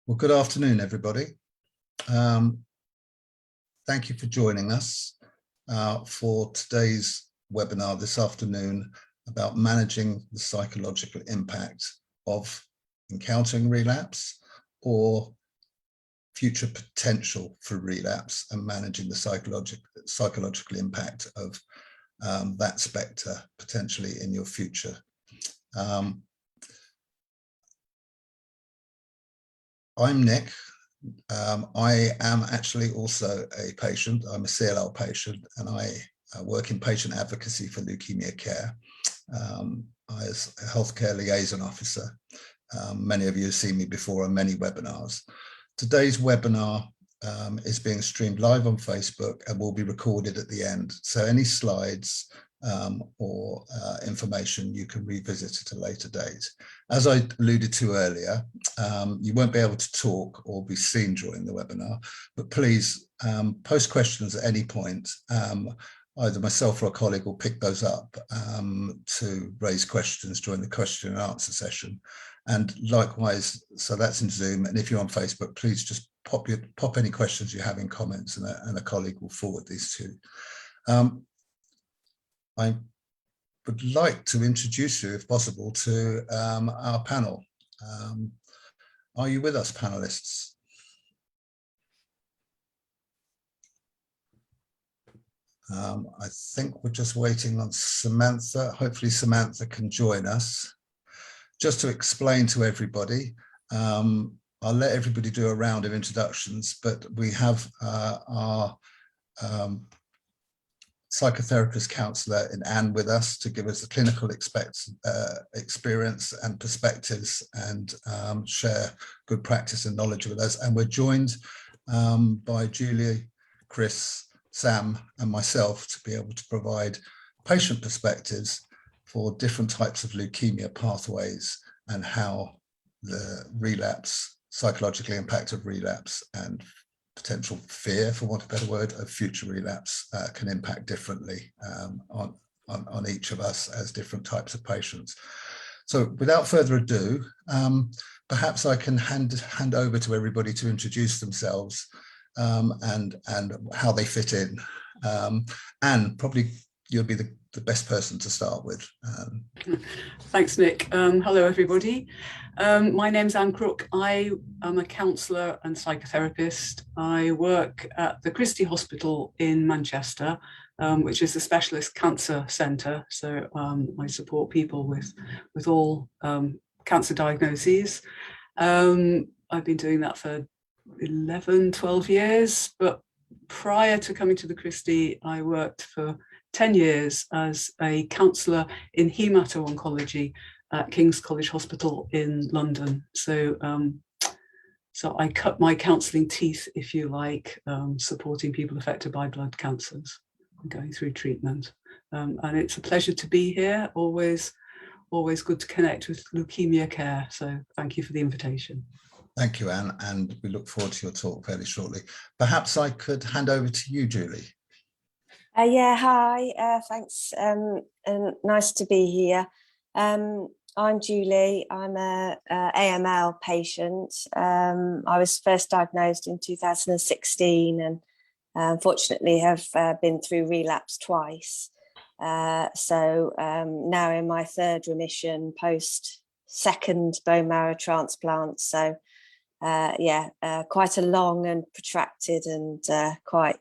Well, good afternoon, everybody. Thank you for joining us for today's webinar this afternoon about managing the psychological impact of encountering relapse or future potential for relapse and managing the psychological impact of that spectre potentially in your future. I'm Nick. I am actually also a patient. I'm a CLL patient, and I work in patient advocacy for leukemia care. As a healthcare liaison officer. Many of you have seen me before on many webinars. Today's webinar is being streamed live on Facebook and will be recorded at the end. So any slides or information you can revisit at a later date. As I alluded to earlier, you won't be able to talk or be seen during the webinar, but please post questions at any point. Either myself or a colleague will pick those up to raise questions during the question and answer session. And likewise, so that's in Zoom. And if you're on Facebook, please just pop any questions you have in comments, and a colleague will forward these to. I would like to introduce you, if possible, to our panel. Are you with us, panelists? I think we're just waiting on Samantha. Hopefully Samantha can join us. Just to explain to everybody, I'll let everybody do a round of introductions, but we have our psychotherapist counsellor in Anne with us to give us the clinical experience and perspectives and share good practice and knowledge with us. And we're joined by Julie, Chris, Sam and myself to be able to provide patient perspectives for different types of leukemia pathways and how the relapse, psychological impact of relapse and potential fear, for want of a better word, of future relapse can impact differently on each of us as different types of patients. So without further ado, perhaps I can hand over to everybody to introduce themselves and how they fit in. Anne, probably you'll be the best person to start with. Thanks, Nick. Hello, everybody. My name's Anne Crook. I am a counsellor and psychotherapist. I work at the Christie Hospital in Manchester, which is a specialist cancer centre. So I support people with all cancer diagnoses. I've been doing that for 12 years, but prior to coming to the Christie, I worked for 10 years as a counsellor in hemato-oncology at King's College Hospital in London. So, so I cut my counselling teeth, if you like, supporting people affected by blood cancers and going through treatment. And it's a pleasure to be here. Always good to connect with leukemia care. So thank you for the invitation. Thank you, Anne, and we look forward to your talk fairly shortly. Perhaps I could hand over to you, Julie. Yeah, hi, thanks, and nice to be here. I'm Julie. I'm a AML patient. I was first diagnosed in 2016 and unfortunately have been through relapse twice. So now in my third remission post second bone marrow transplant. So yeah, quite a long and protracted and quite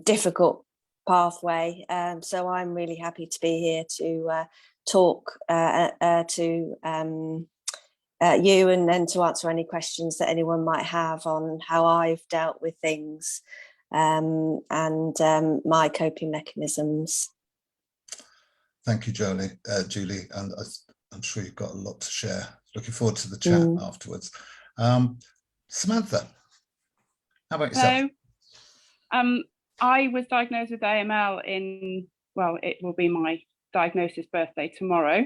difficult pathway. So I'm really happy to be here to talk to you and then to answer any questions that anyone might have on how I've dealt with things and my coping mechanisms. Thank you, Julie, and I'm sure you've got a lot to share. Looking forward to the chat afterwards. Samantha, how about yourself? Hello. I was diagnosed with AML in, well, it will be my diagnosis birthday tomorrow.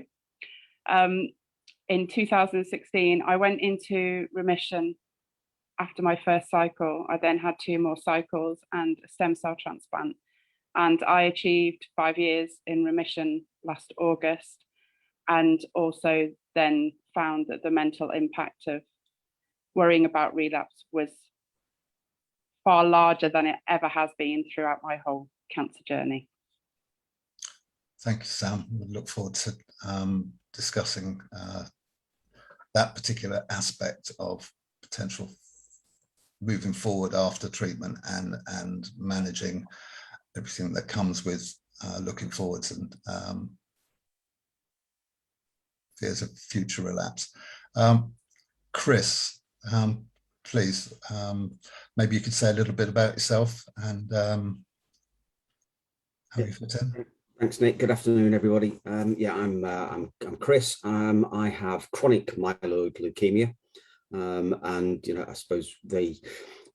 In 2016, I went into remission after my first cycle. I then had 2 more cycles and a stem cell transplant. And I achieved 5 years in remission last August, and also then found that the mental impact of worrying about relapse was far larger than it ever has been throughout my whole cancer journey. Thank you, Sam. We look forward to discussing that particular aspect of potential moving forward after treatment and managing everything that comes with looking forwards and fears of future relapse. Chris, please, maybe you could say a little bit about yourself and how you fit in. Thanks, Nick. Good afternoon, everybody. Yeah, I'm Chris. I have chronic myeloid leukemia, and I suppose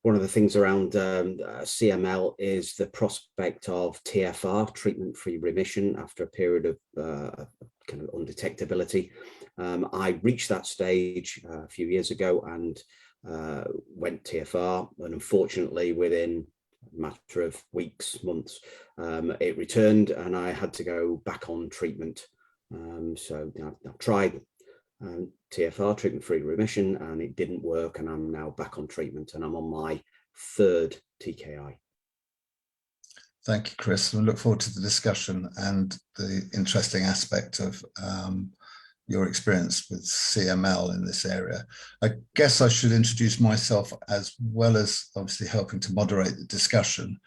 one of the things around CML is the prospect of TFR, treatment-free remission, after a period of kind of undetectability. I reached that stage a few years ago and went TFR, and unfortunately, within a matter of weeks, months, it returned, and I had to go back on treatment. So I've tried TFR, treatment-free remission, and it didn't work, and I'm now back on treatment, and I'm on my 3rd TKI. Thank you, Chris. We look forward to the discussion and the interesting aspect of your experience with CML in this area. I guess I should introduce myself as well as obviously helping to moderate the discussion.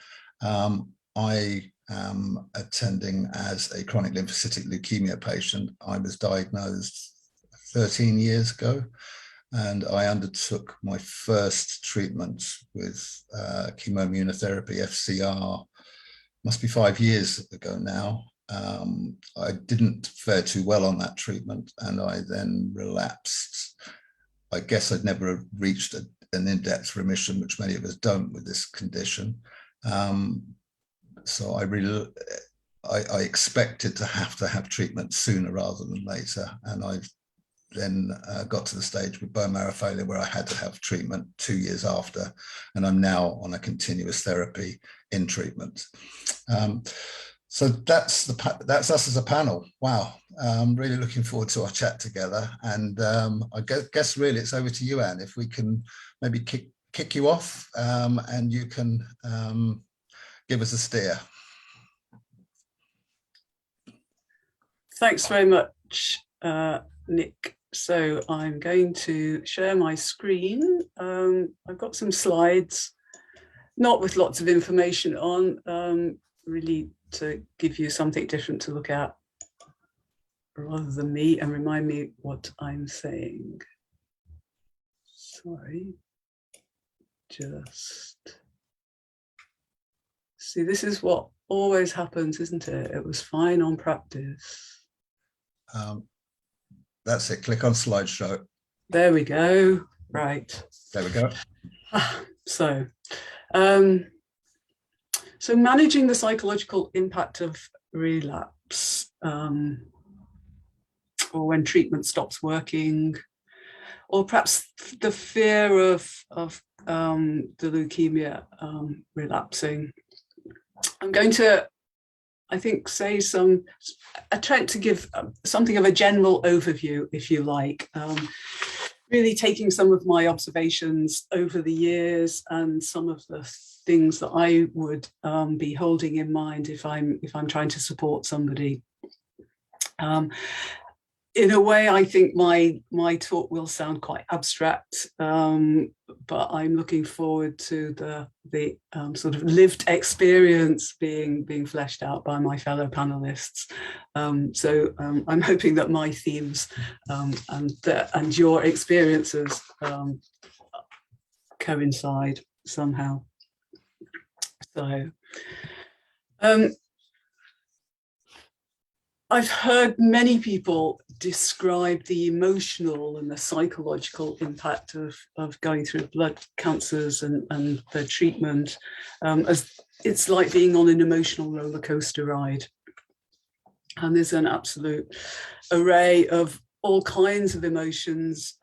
I am attending as a chronic lymphocytic leukemia patient. I was diagnosed 13 years ago, and I undertook my first treatment with chemoimmunotherapy, FCR, must be 5 years ago now. I didn't fare too well on that treatment, and I then relapsed. I guess I'd never reached an in-depth remission, which many of us don't with this condition. So I expected to have treatment sooner rather than later, and I then got to the stage with bone marrow failure where I had to have treatment 2 years after, and I'm now on a continuous therapy in treatment. So that's us as a panel. Wow, I'm really looking forward to our chat together. And I guess really it's over to you, Anne, if we can maybe kick you off and you can give us a steer. Thanks very much, Nick. So I'm going to share my screen. I've got some slides, not with lots of information on, really to give you something different to look at rather than me and remind me what I'm saying. Sorry, just see, this is what always happens, isn't it? It was fine on practice. That's it, click on slideshow. There we go, right. There we go. So managing the psychological impact of relapse, or when treatment stops working, or perhaps the fear of the leukemia relapsing. I'm going to, I think, attempt to give something of a general overview, if you like, really taking some of my observations over the years and some of the things that I would be holding in mind if I'm trying to support somebody. In a way, I think my talk will sound quite abstract, but I'm looking forward to the sort of lived experience being fleshed out by my fellow panelists. So I'm hoping that my themes and your experiences coincide somehow. So I've heard many people describe the emotional and the psychological impact of going through blood cancers and the treatment as it's like being on an emotional roller coaster ride. And there's an absolute array of all kinds of emotions.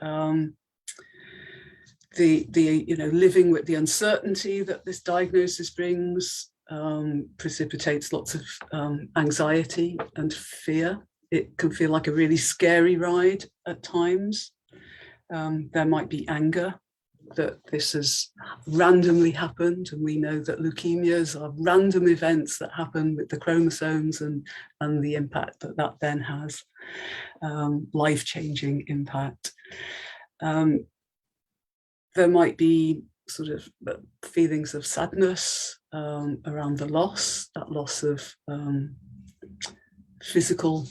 Living with the uncertainty that this diagnosis brings precipitates lots of anxiety and fear. It can feel like a really scary ride at times. There might be anger that this has randomly happened, and we know that leukemias are random events that happen with the chromosomes and the impact that that then has, life-changing impact. There might be sort of feelings of sadness around the loss, that loss of physical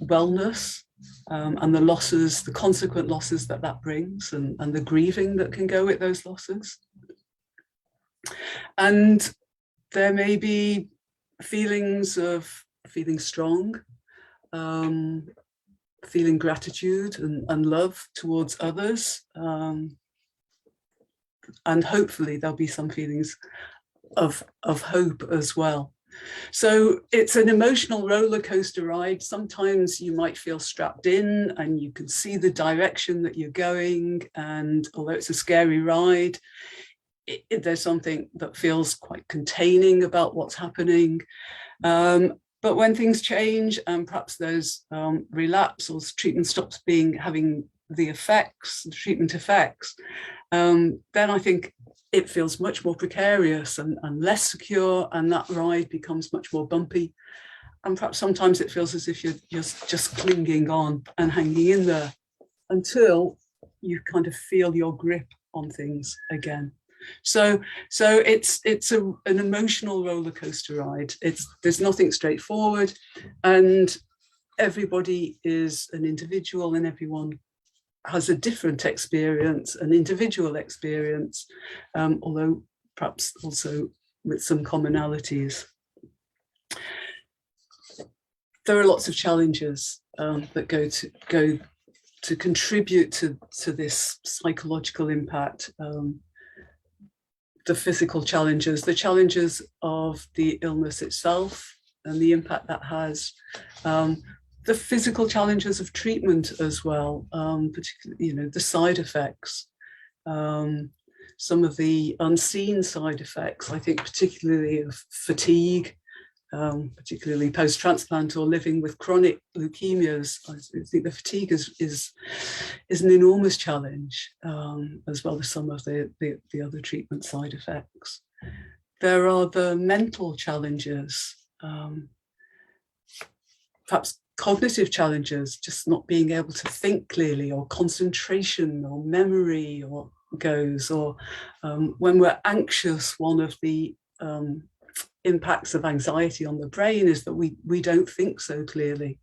wellness, and the losses, the consequent losses that that brings, and the grieving that can go with those losses. And there may be feelings of feeling strong, feeling gratitude and love towards others, and hopefully there'll be some feelings of hope as well. So it's an emotional roller coaster ride. Sometimes you might feel strapped in and you can see the direction that you're going, and although it's a scary ride, there's something that feels quite containing about what's happening. But when things change and perhaps there's relapse, or treatment stops having the effects, the treatment effects, then I think it feels much more precarious and less secure, and that ride becomes much more bumpy. And perhaps sometimes it feels as if you're just clinging on and hanging in there until you kind of feel your grip on things again. So it's an emotional roller coaster ride. There's nothing straightforward, and everybody is an individual, and everyone has a different experience, an individual experience, although perhaps also with some commonalities. There are lots of challenges that go to contribute to this psychological impact. The physical challenges, the challenges of the illness itself and the impact that has, the physical challenges of treatment as well, particularly, the side effects, some of the unseen side effects, I think particularly of fatigue, particularly post-transplant or living with chronic leukemias. I think the fatigue is an enormous challenge, as well as some of the other treatment side effects. There are the mental challenges, perhaps cognitive challenges, just not being able to think clearly, or concentration or memory or goes, or when we're anxious, one of the impacts of anxiety on the brain is that we don't think so clearly,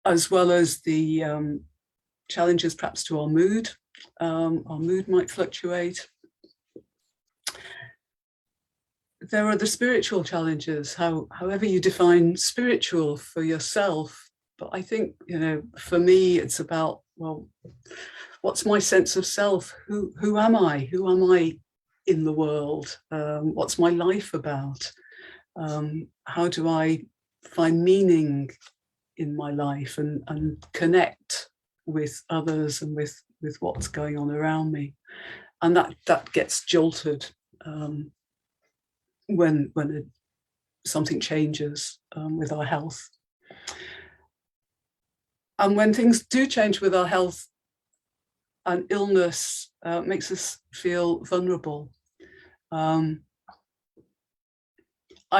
as well as the challenges perhaps to our mood. Our mood might fluctuate. There are the spiritual challenges, however you define spiritual for yourself. But I think, for me, it's about, well, what's my sense of self? Who am I? Who am I in the world? What's my life about? How do I find meaning in my life and connect with others and with what's going on around me? And that gets jolted when something changes with our health. And when things do change with our health, and illness makes us feel vulnerable. I'm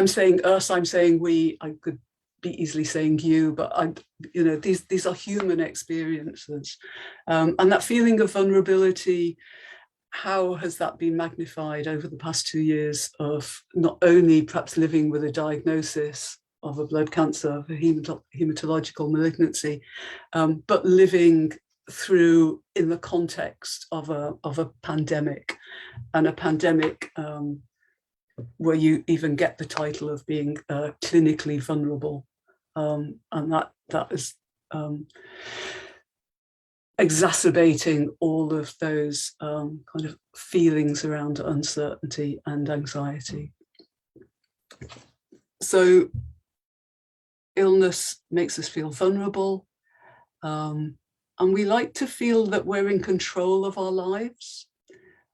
saying us, I'm saying we, I could be easily saying you, but these are human experiences. And that feeling of vulnerability, how has that been magnified over the past 2 years of not only perhaps living with a diagnosis of a blood cancer, of a hematological malignancy, but living through in the context of a pandemic, and a pandemic where you even get the title of being clinically vulnerable, and that is exacerbating all of those kind of feelings around uncertainty and anxiety. So illness makes us feel vulnerable, and we like to feel that we're in control of our lives,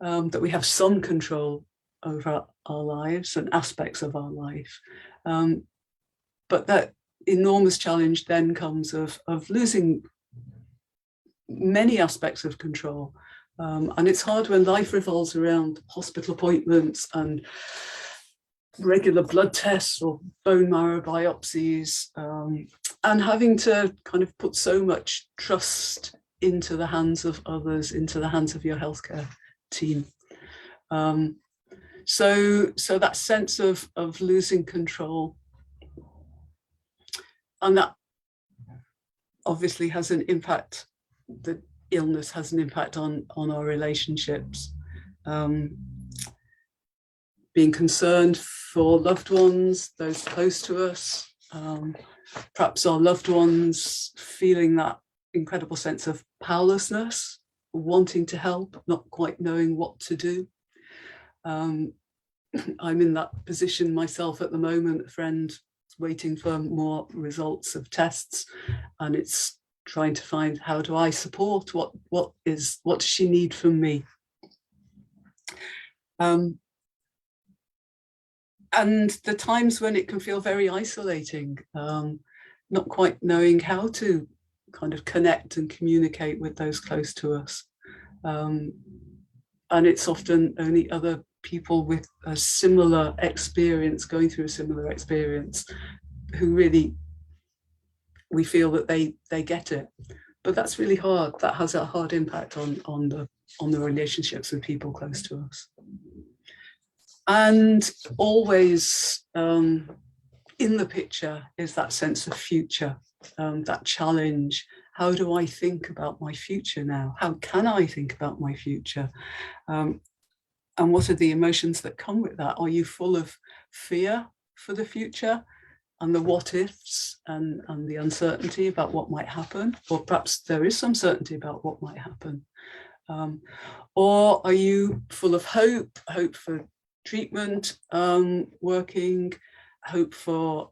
that we have some control over our lives and aspects of our life. But that enormous challenge then comes of losing many aspects of control, And it's hard when life revolves around hospital appointments and regular blood tests or bone marrow biopsies, and having to kind of put so much trust into the hands of others, into the hands of your healthcare team. So that sense of losing control, and that obviously has an impact, the illness has an impact on our relationships. Being concerned for loved ones, those close to us, perhaps our loved ones feeling that incredible sense of powerlessness, wanting to help, not quite knowing what to do. I'm in that position myself at the moment. A friend waiting for more results of tests, and it's trying to find, how do I support? What does she need from me? And the times when it can feel very isolating, not quite knowing how to kind of connect and communicate with those close to us. And it's often only other people with a similar experience, going through a similar experience, who really, we feel that they get it. But that's really hard. That has a hard impact on the relationships with people close to us. And always in the picture is that sense of future, that challenge. How do I think about my future now? How can I think about my future? And what are the emotions that come with that? Are you full of fear for the future and the what ifs and the uncertainty about what might happen? Or perhaps there is some certainty about what might happen. Or are you full of hope for treatment working, hope for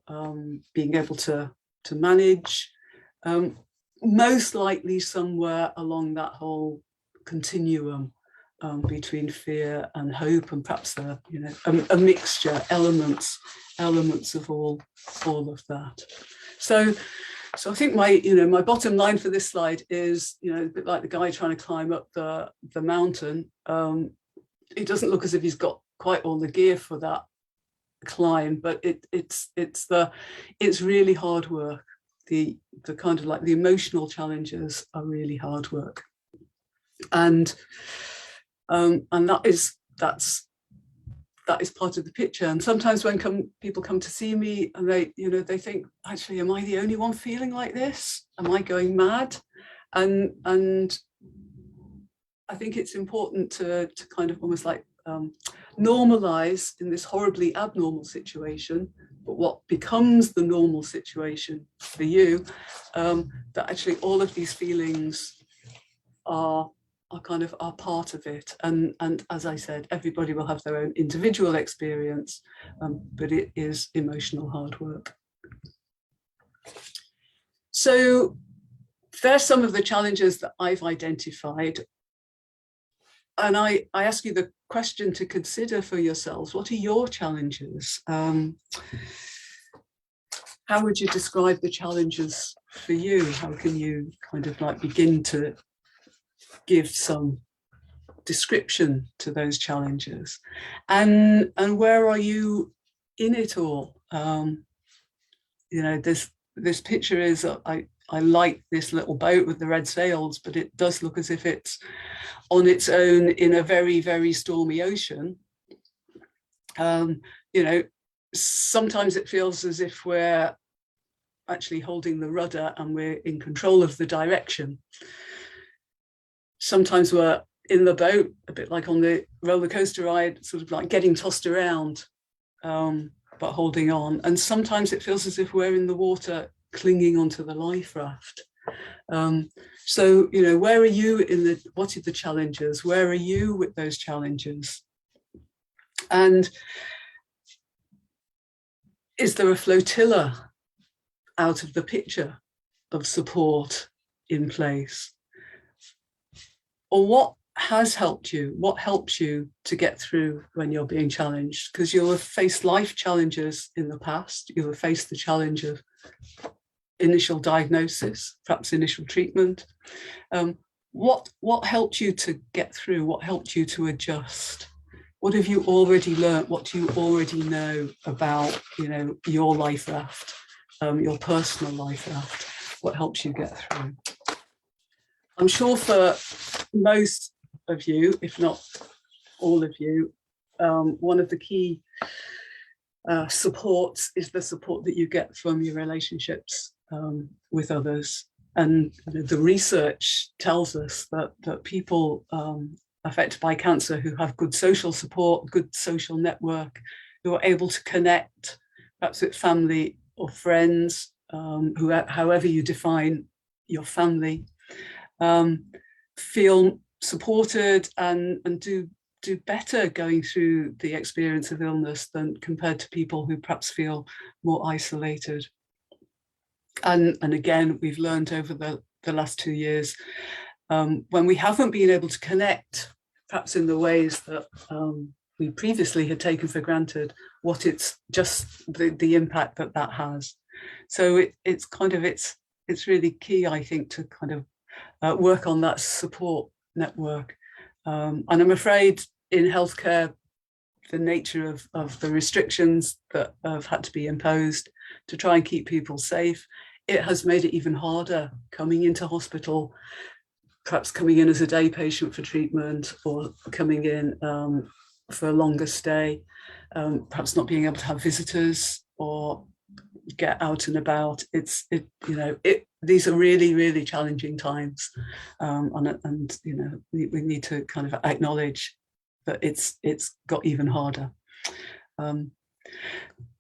being able to manage, most likely somewhere along that whole continuum between fear and hope, and perhaps a mixture, elements of all of that. So I think my bottom line for this slide is, a bit like the guy trying to climb up the mountain. It doesn't look as if he's got quite all the gear for that climb, but it's really hard work. The kind of like the emotional challenges are really hard work, and that's part of the picture. And sometimes when people come to see me and they think, actually, am I the only one feeling like this? Am I going mad? And I think it's important to kind of almost like normalize in this horribly abnormal situation, but what becomes the normal situation for you, that actually all of these feelings are part of it. And as I said, everybody will have their own individual experience, but it is emotional hard work. So there's some of the challenges that I've identified. And I ask you the question to consider for yourselves. What are your challenges? How would you describe the challenges for you? How can you kind of like begin to give some description to those challenges? And where are you in it all? This picture is, I like this little boat with the red sails, but it does look as if it's on its own in a very, very stormy ocean. Sometimes it feels as if we're actually holding the rudder and we're in control of the direction. Sometimes we're in the boat, a bit like on the roller coaster ride, sort of like getting tossed around, but holding on. And sometimes it feels as if we're in the water, clinging onto the life raft. So, where are you what are the challenges? Where are you with those challenges? And is there a flotilla out of the picture of support in place? Or what has helped you? What helps you to get through when you're being challenged? Because you'll have faced life challenges in the past. You'll have faced the challenge of initial diagnosis, perhaps initial treatment. what helped you to get through? What helped you to adjust? What have you already learned? What do you already know about, your life raft, your personal life raft? What helps you get through? I'm sure for most of you, if not all of you, one of the key supports is the support that you get from your relationships with others. And the research tells us that people affected by cancer who have good social support, good social network, who are able to connect, perhaps with family or friends, however you define your family, feel supported and do better going through the experience of illness than compared to people who perhaps feel more isolated. And again, we've learned over the last 2 years, when we haven't been able to connect, perhaps in the ways that we previously had taken for granted, what it's just the impact that has. So it's really key, I think, to kind of work on that support network. And I'm afraid in healthcare, the nature of the restrictions that have had to be imposed to try and keep people safe, it has made it even harder coming into hospital, perhaps coming in as a day patient for treatment, or coming in for a longer stay, perhaps not being able to have visitors or get out and about. These are really, really challenging times, and we need to kind of acknowledge that it's got even harder.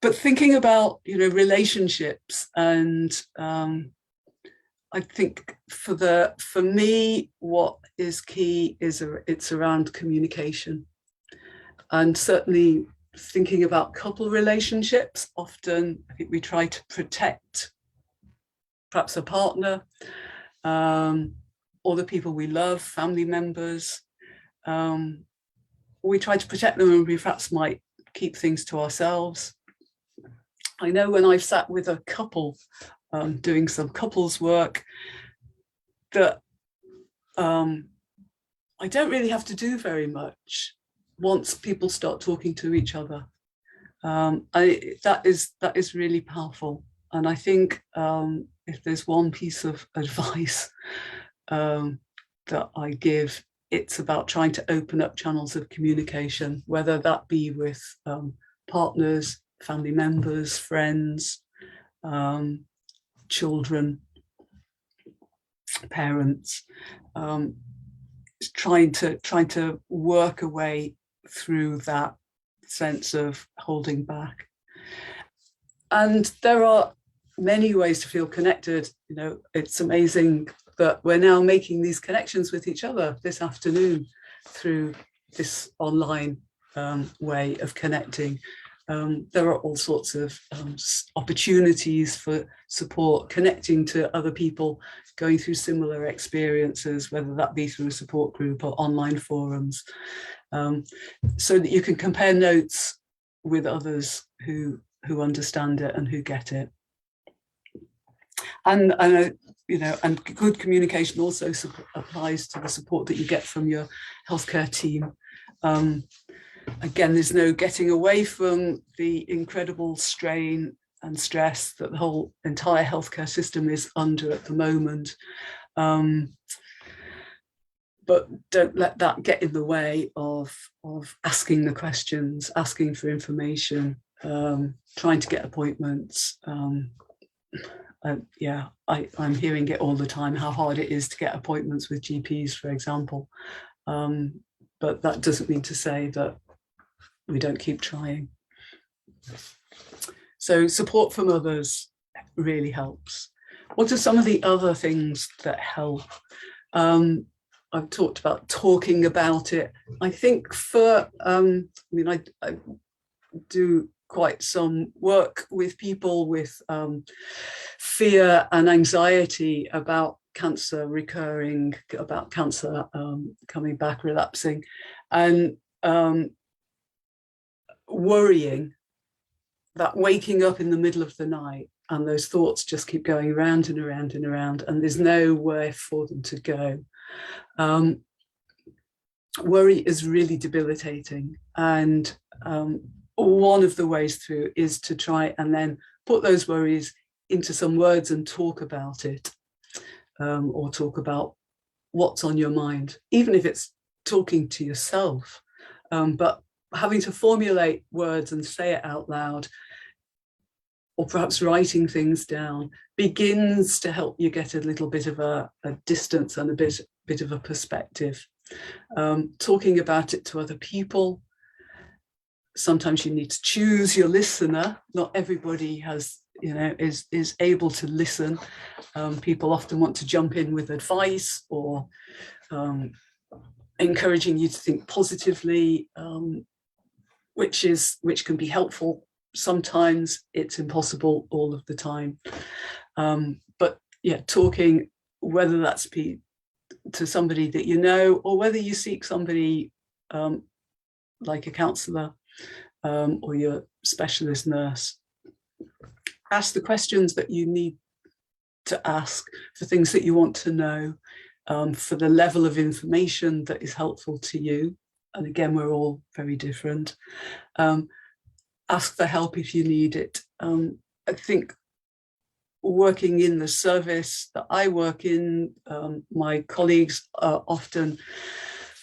But thinking about relationships, and I think for me what is key is it's around communication, and certainly thinking about couple relationships. Often I think we try to protect perhaps a partner, or the people we love, family members. We try to protect them, and we perhaps might keep things to ourselves. I know when I've sat with a couple doing some couples work, that I don't really have to do very much once people start talking to each other. That is really powerful. And I think if there's one piece of advice that I give, it's about trying to open up channels of communication, whether that be with partners, family members, friends, children, parents, trying to work a way through that sense of holding back. And there are many ways to feel connected. It's amazing that we're now making these connections with each other this afternoon through this online way of connecting. There are all sorts of opportunities for support, connecting to other people going through similar experiences, whether that be through a support group or online forums, so that you can compare notes with others who understand it and who get it. And good communication also applies to the support that you get from your healthcare team. Again, there's no getting away from the incredible strain and stress that the whole entire healthcare system is under at the moment. But don't let that get in the way of asking the questions, asking for information, trying to get appointments. I'm hearing it all the time, how hard it is to get appointments with GPs, for example. But that doesn't mean to say that we don't keep trying. So support from others really helps. What are some of the other things that help? I've talked about talking about it. I think I do quite some work with people with fear and anxiety about cancer recurring, about cancer coming back, relapsing, and worrying that waking up in the middle of the night and those thoughts just keep going around and around and around, and there's nowhere for them to go. Worry is really debilitating, and one of the ways through is to try and then put those worries into some words and talk about it, or talk about what's on your mind, even if it's talking to yourself, but having to formulate words and say it out loud, or perhaps writing things down, begins to help you get a little bit of a distance and a bit of a perspective. Talking about it to other people. Sometimes you need to choose your listener. Not everybody has, is able to listen. People often want to jump in with advice or encouraging you to think positively, which can be helpful. Sometimes it's impossible all of the time. But yeah, talking, whether that's to somebody that you know, or whether you seek somebody like a counsellor or your specialist nurse. Ask the questions that you need to ask for things that you want to know, for the level of information that is helpful to you. And again, we're all very different. Ask for help if you need it. I think working in the service that I work in, my colleagues are often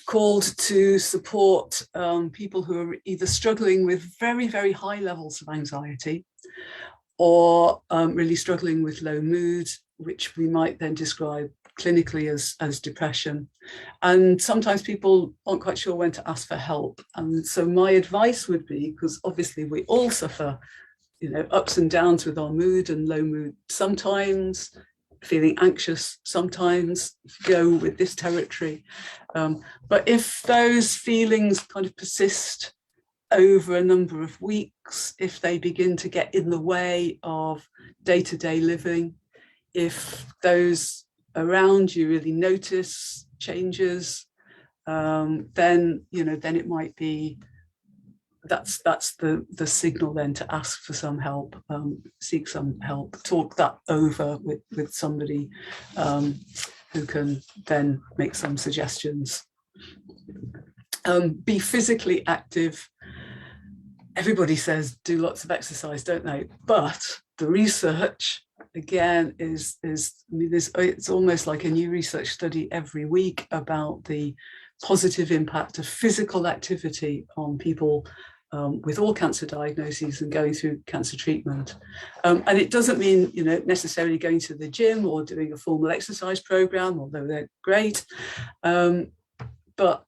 called to support people who are either struggling with very, very high levels of anxiety, or really struggling with low mood, which we might then describe clinically as depression. And sometimes people aren't quite sure when to ask for help. And so my advice would be, because obviously we all suffer, ups and downs with our mood and low mood sometimes, feeling anxious sometimes, go with this territory. But if those feelings kind of persist over a number of weeks, if they begin to get in the way of day-to-day living, if those around you really notice changes, then it might be that's the signal then to ask for some help, seek some help, talk that over with somebody who can then make some suggestions. Be physically active. Everybody says do lots of exercise, don't they? But the research, again, it's almost like a new research study every week about the positive impact of physical activity on people with all cancer diagnoses and going through cancer treatment. And it doesn't mean necessarily going to the gym or doing a formal exercise program, although they're great. But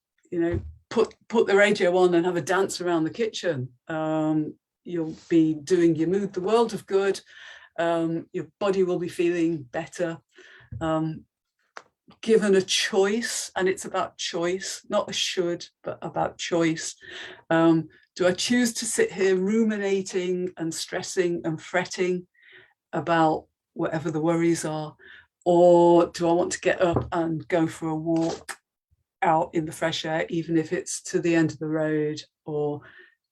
put the radio on and have a dance around the kitchen. You'll be doing your mood the world of good. Your body will be feeling better. Given a choice, and it's about choice, not a should, but about choice. Do I choose to sit here ruminating and stressing and fretting about whatever the worries are? Or do I want to get up and go for a walk out in the fresh air, even if it's to the end of the road, or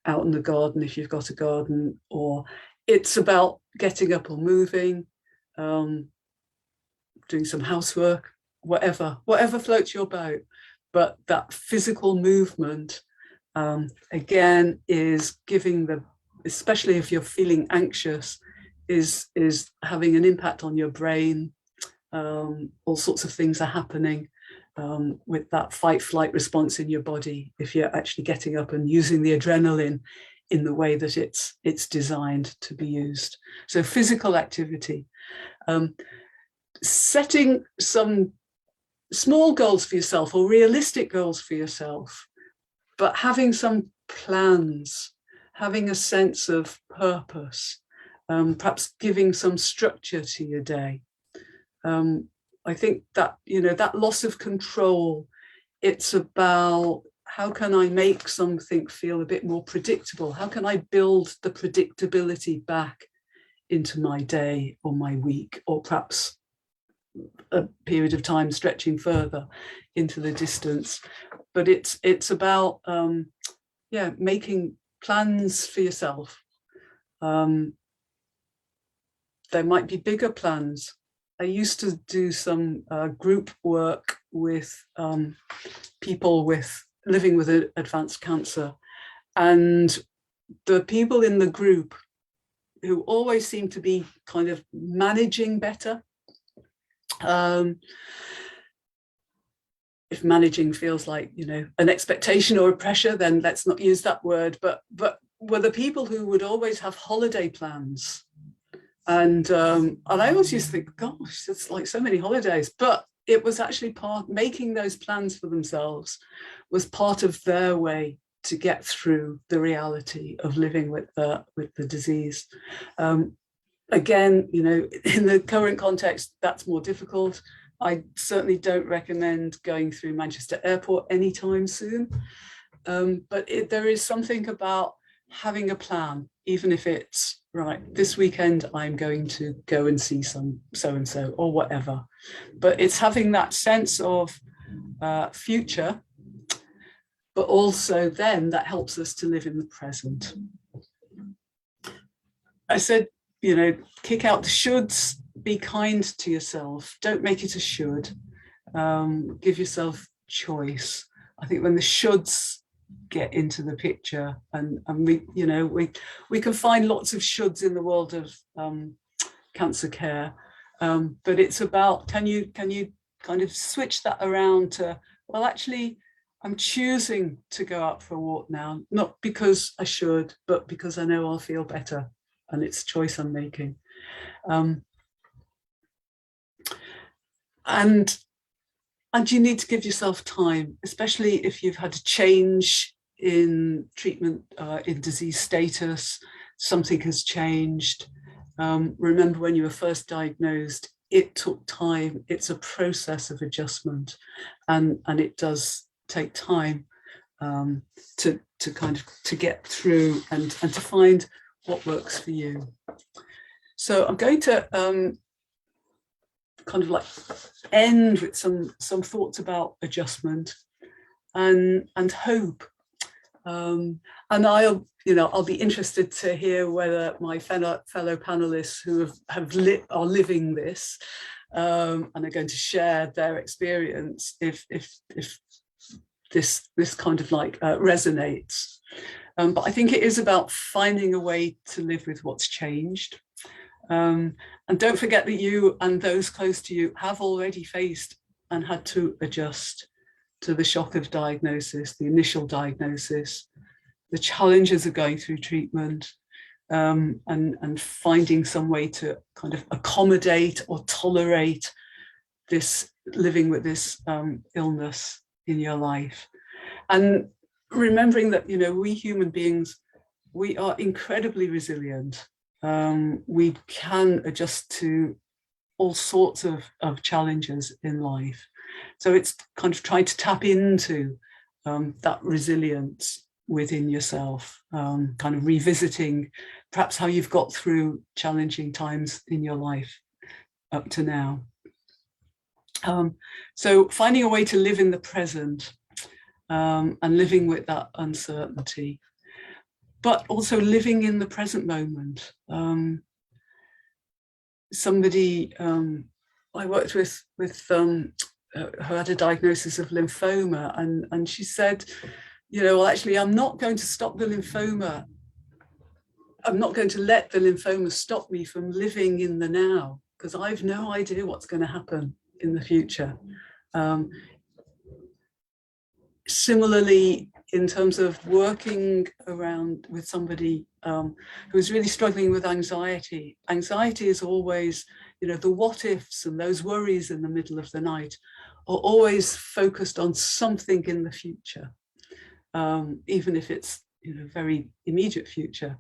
out in the garden if you've got a garden? Or it's about getting up or moving, doing some housework, whatever floats your boat. But that physical movement, again, is giving especially if you're feeling anxious, is having an impact on your brain. All sorts of things are happening with that fight-flight response in your body if you're actually getting up and using the adrenaline in the way that it's designed to be used. So physical activity. Setting some small goals for yourself or realistic goals for yourself, but having some plans, having a sense of purpose, perhaps giving some structure to your day. I think that, that loss of control, it's about how can I make something feel a bit more predictable? How can I build the predictability back into my day or my week, or perhaps a period of time stretching further into the distance? But it's about making plans for yourself. There might be bigger plans. used to do some group work with people living with advanced cancer, and the people in the group who always seem to be kind of managing better. If managing feels like, you know, an expectation or a pressure, then let's not use that word, but were the people who would always have holiday plans. And I always used to think, gosh, it's like so many holidays, but it was actually making those plans for themselves was part of their way to get through the reality of living with the disease. Again, you know, in the current context, that's more difficult. I certainly don't recommend going through Manchester Airport anytime soon. But there is something about having a plan, even if it's, right, this weekend I'm going to go and see some so-and-so or whatever. But it's having that sense of future, but also then that helps us to live in the present. I said, you know, kick out the shoulds, be kind to yourself, don't make it a should, give yourself choice. I think when the shoulds get into the picture, and we, you know, we can find lots of shoulds in the world of cancer care, but it's about, can you kind of switch that around to, well, actually, I'm choosing to go out for a walk now, not because I should, but because I know I'll feel better, and it's a choice I'm making. And you need to give yourself time, especially if you've had a change in treatment, in disease status, something has changed. Remember when you were first diagnosed, it took time. It's a process of adjustment, and it does take time to get through and to find what works for you. So I'm going to kind of like end with some thoughts about adjustment and hope. And I'll be interested to hear whether my fellow panelists who are living this and are going to share their experience, if this kind of like resonates. But I think it is about finding a way to live with what's changed. And don't forget that you and those close to you have already faced and had to adjust to the shock of diagnosis, the initial diagnosis, the challenges of going through treatment, and finding some way to kind of accommodate or tolerate this living with this illness in your life. And remembering that, you know, we human beings, we are incredibly resilient. We can adjust to all sorts of challenges in life. So it's kind of trying to tap into that resilience within yourself, kind of revisiting perhaps how you've got through challenging times in your life up to now. So finding a way to live in the present and living with that uncertainty, but also living in the present moment. Somebody I worked with who had a diagnosis of lymphoma, and she said, you know, well, actually, I'm not going to stop the lymphoma. I'm not going to let the lymphoma stop me from living in the now, because I've no idea what's going to happen in the future. Similarly, in terms of working around with somebody who's really struggling with anxiety, anxiety is always, you know, the what ifs and those worries in the middle of the night are always focused on something in the future, even if it's, you know, very immediate future.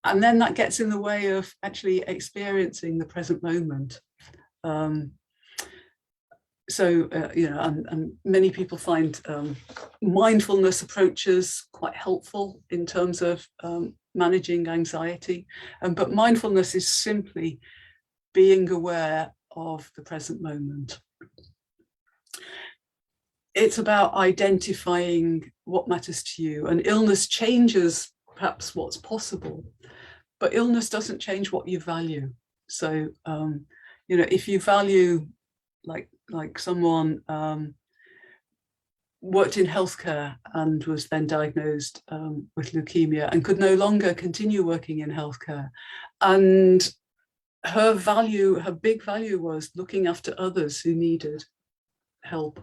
And then that gets in the way of actually experiencing the present moment. You know, and many people find mindfulness approaches quite helpful in terms of managing anxiety. But mindfulness is simply being aware of the present moment. It's about identifying what matters to you. And illness changes perhaps what's possible, but illness doesn't change what you value. So you know, if you value, like someone worked in healthcare and was then diagnosed with leukemia and could no longer continue working in healthcare, and her big value was looking after others who needed help.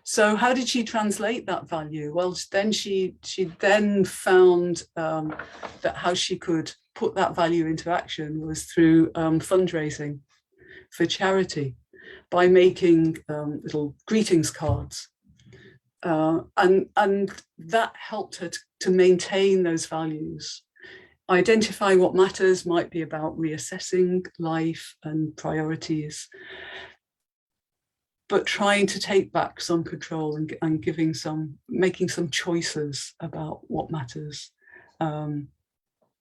So how did she translate that value? Well, then she then found that how she could put that value into action was through fundraising for charity, by making little greetings cards. And that helped her to maintain those values. Identify what matters might be about reassessing life and priorities, but trying to take back some control and making some choices about what matters. And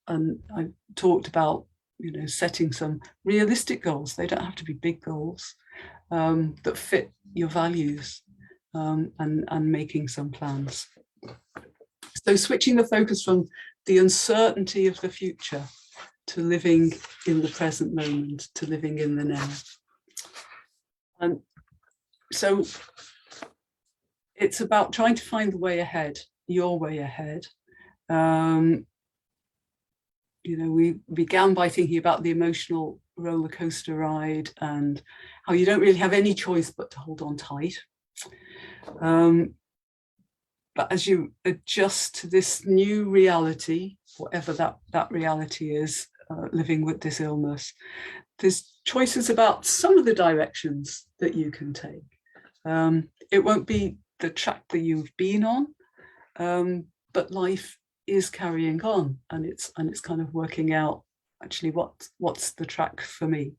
I talked about, you know, setting some realistic goals. They don't have to be big goals, that fit your values, and making some plans. So switching the focus from the uncertainty of the future to living in the present moment, to living in the now. And so it's about trying to find the way ahead, your way ahead. You know, we began by thinking about the emotional roller coaster ride and how you don't really have any choice but to hold on tight. But as you adjust to this new reality, whatever that reality is, living with this illness, there's choices about some of the directions that you can take. It won't be the track that you've been on, but life is carrying on, and it's kind of working out actually what's the track for me.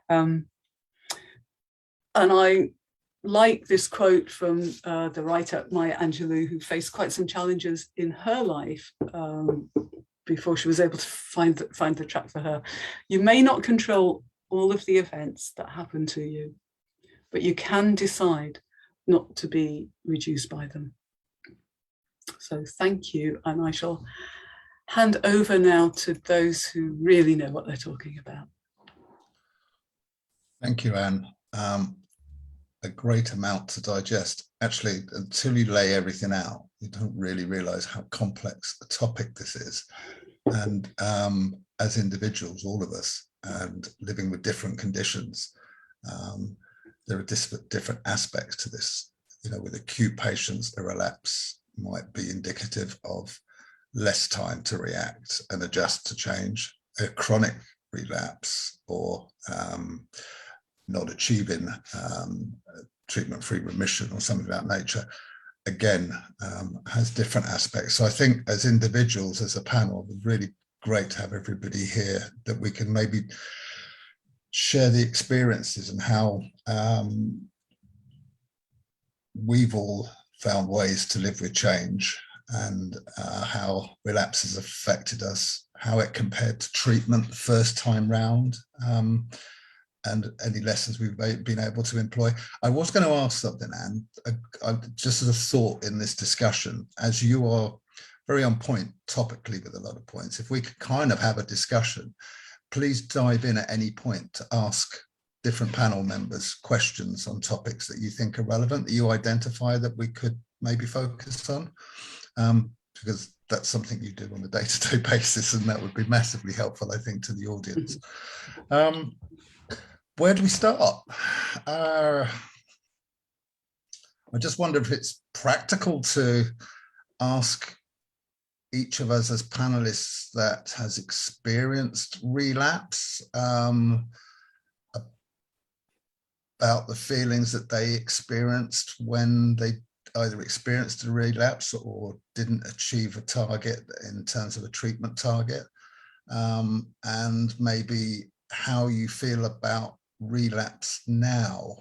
And I like this quote from the writer Maya Angelou, who faced quite some challenges in her life before she was able to find the track for her. You may not control all of the events that happen to you, but you can decide not to be reduced by them. So thank you, and I shall hand over now to those who really know what they're talking about. Thank you, Anne. A great amount to digest. Actually, until you lay everything out, you don't really realize how complex a topic this is. And as individuals, all of us, and living with different conditions, there are different aspects to this. You know, with acute patients, the relapse might be indicative of less time to react and adjust to change. A chronic relapse or not achieving treatment-free remission or something of that nature, again, has different aspects. So I think as individuals, as a panel, it's really great to have everybody here that we can maybe share the experiences and how we've all found ways to live with change, and how relapse has affected us, how it compared to treatment the first time round, and any lessons we've been able to employ. I was going to ask something, Anne, just as a thought in this discussion, as you are very on point topically with a lot of points, if we could kind of have a discussion, please dive in at any point to ask different panel members questions on topics that you think are relevant, that you identify that we could maybe focus on, because that's something you do on a day-to-day basis, and that would be massively helpful, I think, to the audience. Where do we start? I just wonder if it's practical to ask each of us as panelists that has experienced relapse about the feelings that they experienced when they either experienced a relapse or didn't achieve a target in terms of a treatment target, and maybe how you feel about relapse now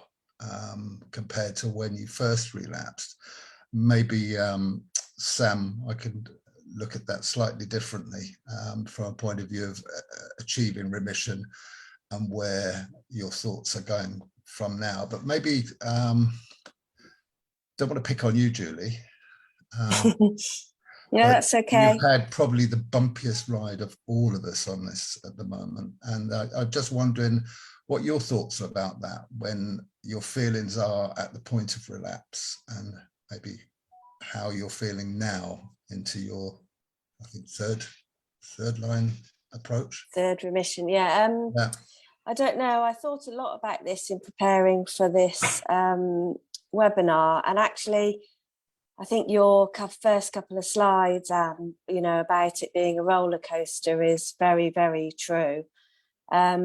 compared to when you first relapsed. Maybe Sam, I could look at that slightly differently from a point of view of achieving remission and where your thoughts are going from now. But maybe don't want to pick on you, Julie, Yeah, that's okay. You've had probably the bumpiest ride of all of us on this at the moment. And I'm just wondering what your thoughts are about that, when your feelings are at the point of relapse, and maybe how you're feeling now into your, I think, third line approach. Third remission, yeah. Yeah. I don't know. I thought a lot about this in preparing for this webinar, and actually, I think your first couple of slides, you know, about it being a roller coaster is very, very true. I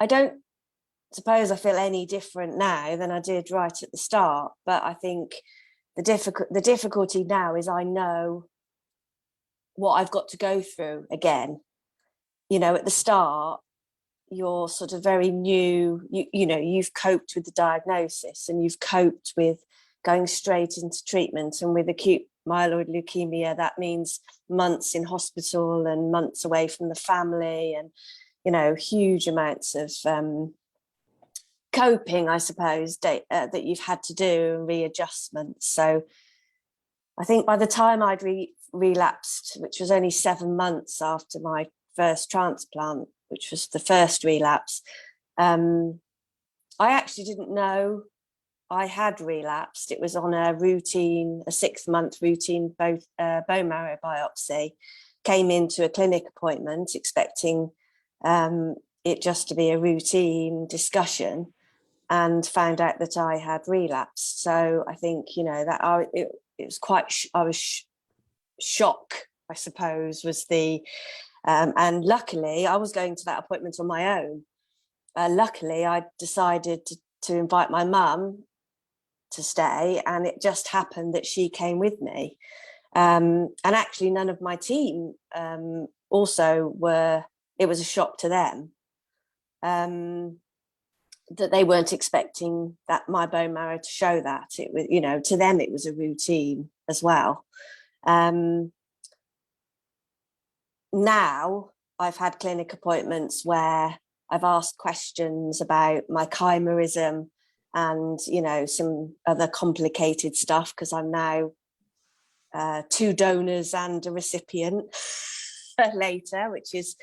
don't suppose I feel any different now than I did right at the start, but I think the difficulty now is I know what I've got to go through again. You know, at the start, you're sort of very new, you know, you've coped with the diagnosis and you've coped with going straight into treatment. And with acute myeloid leukemia, that means months in hospital and months away from the family, and, you know, huge amounts of coping, I suppose, that you've had to do, and readjustments. So I think by the time I'd relapsed, which was only 7 months after my first transplant, which was the first relapse, I actually didn't know I had relapsed. It was on a 6-month routine bone marrow biopsy. Came into a clinic appointment expecting it just to be a routine discussion, and found out that I had relapsed. So I think, you know, that it was quite, I was shock, I suppose, was the, and luckily I was going to that appointment on my own. Luckily, I decided to invite my mum to stay, and it just happened that she came with me. And actually none of my team also were, it was a shock to them. That they weren't expecting that my bone marrow to show that. It was, you know, to them it was a routine as well. Now I've had clinic appointments where I've asked questions about my chimerism and, you know, some other complicated stuff, because I'm now 2 donors and a recipient later, which is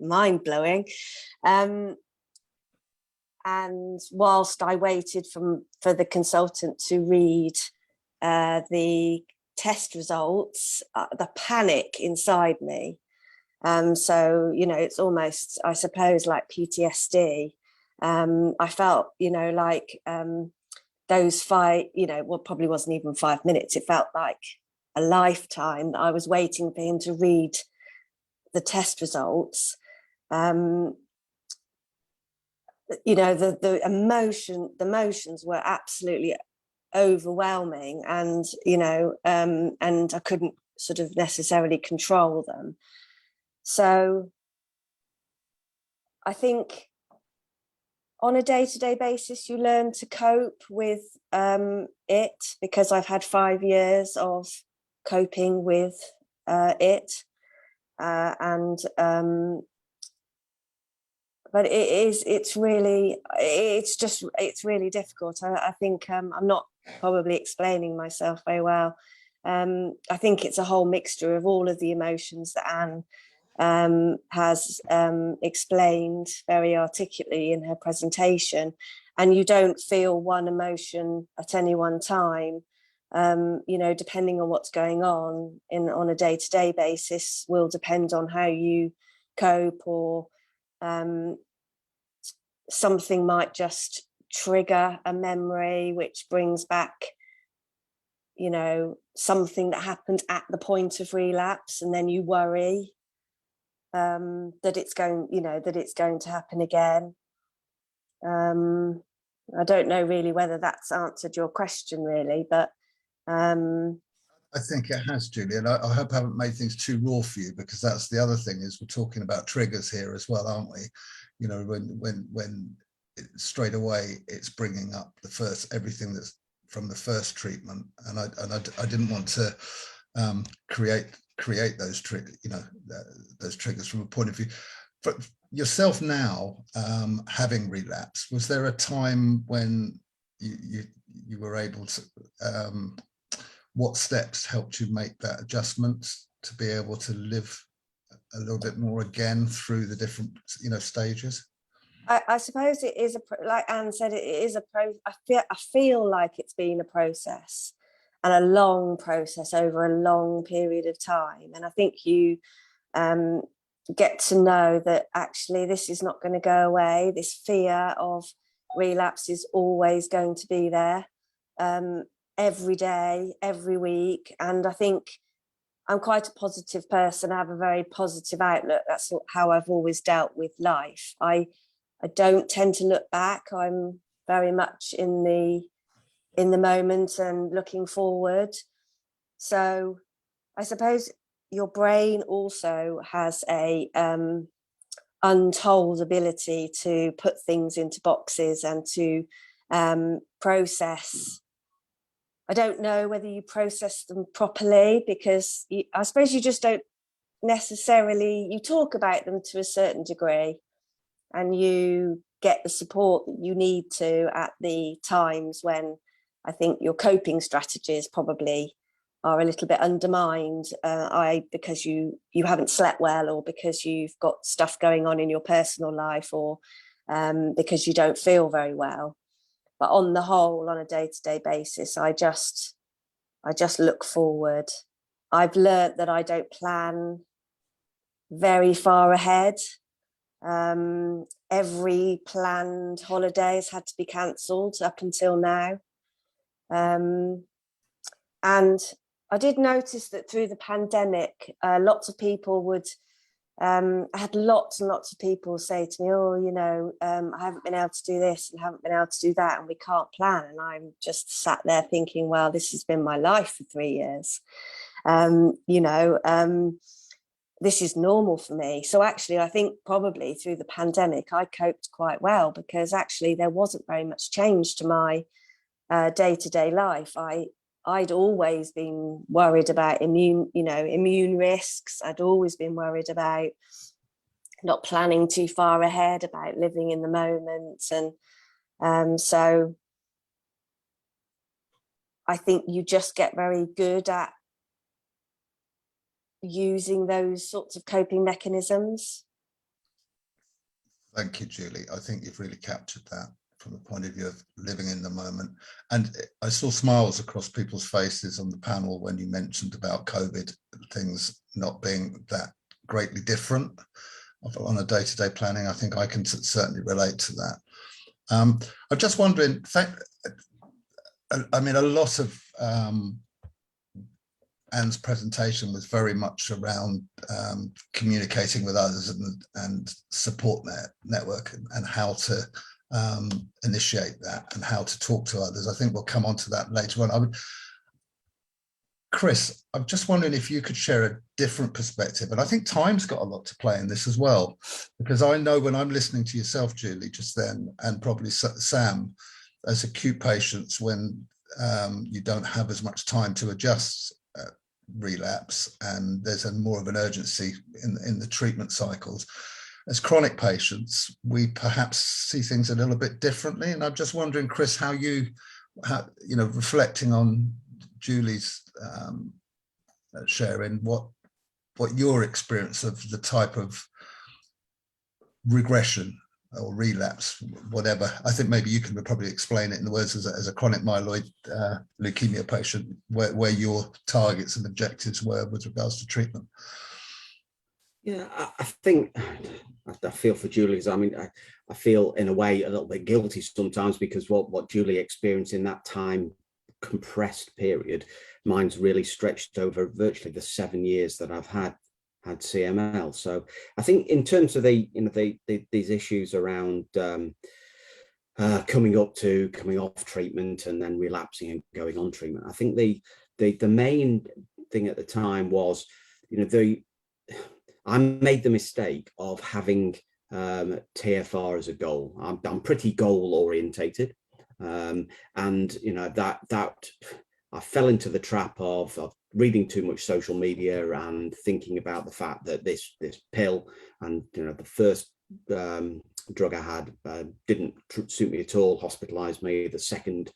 mind-blowing. And whilst I waited for the consultant to read the test results, the panic inside me. So, you know, it's almost, I suppose, like PTSD. I felt, you know, like those 5, you know, well, probably wasn't even 5 minutes. It felt like a lifetime that I was waiting for him to read the test results. You know, the emotions were absolutely overwhelming, and, you know, and I couldn't sort of necessarily control them. So I think on a day-to-day basis, you learn to cope with it, because I've had 5 years of coping with it. But it's really difficult. I think I'm not probably explaining myself very well. I think it's a whole mixture of all of the emotions that Anne has explained very articulately in her presentation, and you don't feel one emotion at any one time. You know, depending on what's going on on a day-to-day basis will depend on how you cope, or something might just trigger a memory which brings back, you know, something that happened at the point of relapse, and then you worry that it's going to happen again. I don't know really whether that's answered your question really, but I think it has, Julie, and I hope I haven't made things too raw for you, because that's the other thing, is we're talking about triggers here as well, aren't we? You know, when straight away it's bringing up everything that's from the first treatment, and I didn't want to create those those triggers from a point of view. For yourself now, having relapsed, was there a time when you were able to what steps helped you make that adjustment to be able to live a little bit more again through the different, stages? I suppose it is like Anne said, it is a I feel like it's been a process, and a long process over a long period of time. And I think you get to know that actually this is not going to go away. This fear of relapse is always going to be there, every day, every week. And I think I'm quite a positive person. I have a very positive outlook. That's how I've always dealt with life. I don't tend to look back. I'm very much in the moment and looking forward. So I suppose your brain also has a untold ability to put things into boxes and to process. I don't know whether you process them properly, because I suppose you just don't necessarily, you talk about them to a certain degree, and you get the support that you need to at the times when I think your coping strategies probably are a little bit undermined, because you haven't slept well, or because you've got stuff going on in your personal life, or because you don't feel very well. But on the whole, on a day-to-day basis, I just look forward. I've learnt that I don't plan very far ahead. Every planned holiday has had to be cancelled up until now. And I did notice that through the pandemic, lots of people I had lots and lots of people say to me, oh, I haven't been able to do this and haven't been able to do that, and we can't plan. And I'm just sat there thinking, well, this has been my life for 3 years. This is normal for me. So actually, I think probably through the pandemic, I coped quite well, because actually there wasn't very much change to my day-to-day life. I'd always been worried about immune risks. I'd always been worried about not planning too far ahead, about living in the moment. And so I think you just get very good at using those sorts of coping mechanisms. Thank you, Julie. I think you've really captured that from the point of view of living in the moment. And I saw smiles across people's faces on the panel when you mentioned about COVID, things not being that greatly different on a day-to-day planning. I think I can certainly relate to that. I'm just wondering, a lot of Anne's presentation was very much around communicating with others and support network, and how to initiate that and how to talk to others. I think we'll come on to that later on. Chris, I'm just wondering if you could share a different perspective. And I think time's got a lot to play in this as well, because I know when I'm listening to yourself, Julie, just then, and probably Sam, as acute patients, when you don't have as much time to adjust relapse, and there's more of an urgency in the treatment cycles. As chronic patients, we perhaps see things a little bit differently. And I'm just wondering, Chris, how reflecting on Julie's sharing, what your experience of the type of regression or relapse, whatever. I think maybe you can probably explain it in the words as a chronic myeloid leukemia patient, where your targets and objectives were with regards to treatment. Yeah, I think I feel for Julie's. I mean, I feel in a way a little bit guilty sometimes, because what Julie experienced in that time compressed period, mine's really stretched over virtually the 7 years that I've had CML. So I think in terms of these issues around coming off treatment and then relapsing and going on treatment, I think the main thing at the time was, I made the mistake of having TFR as a goal. I'm pretty goal orientated, and that I fell into the trap of reading too much social media and thinking about the fact that this pill and the first drug I had didn't suit me at all, hospitalized me. The second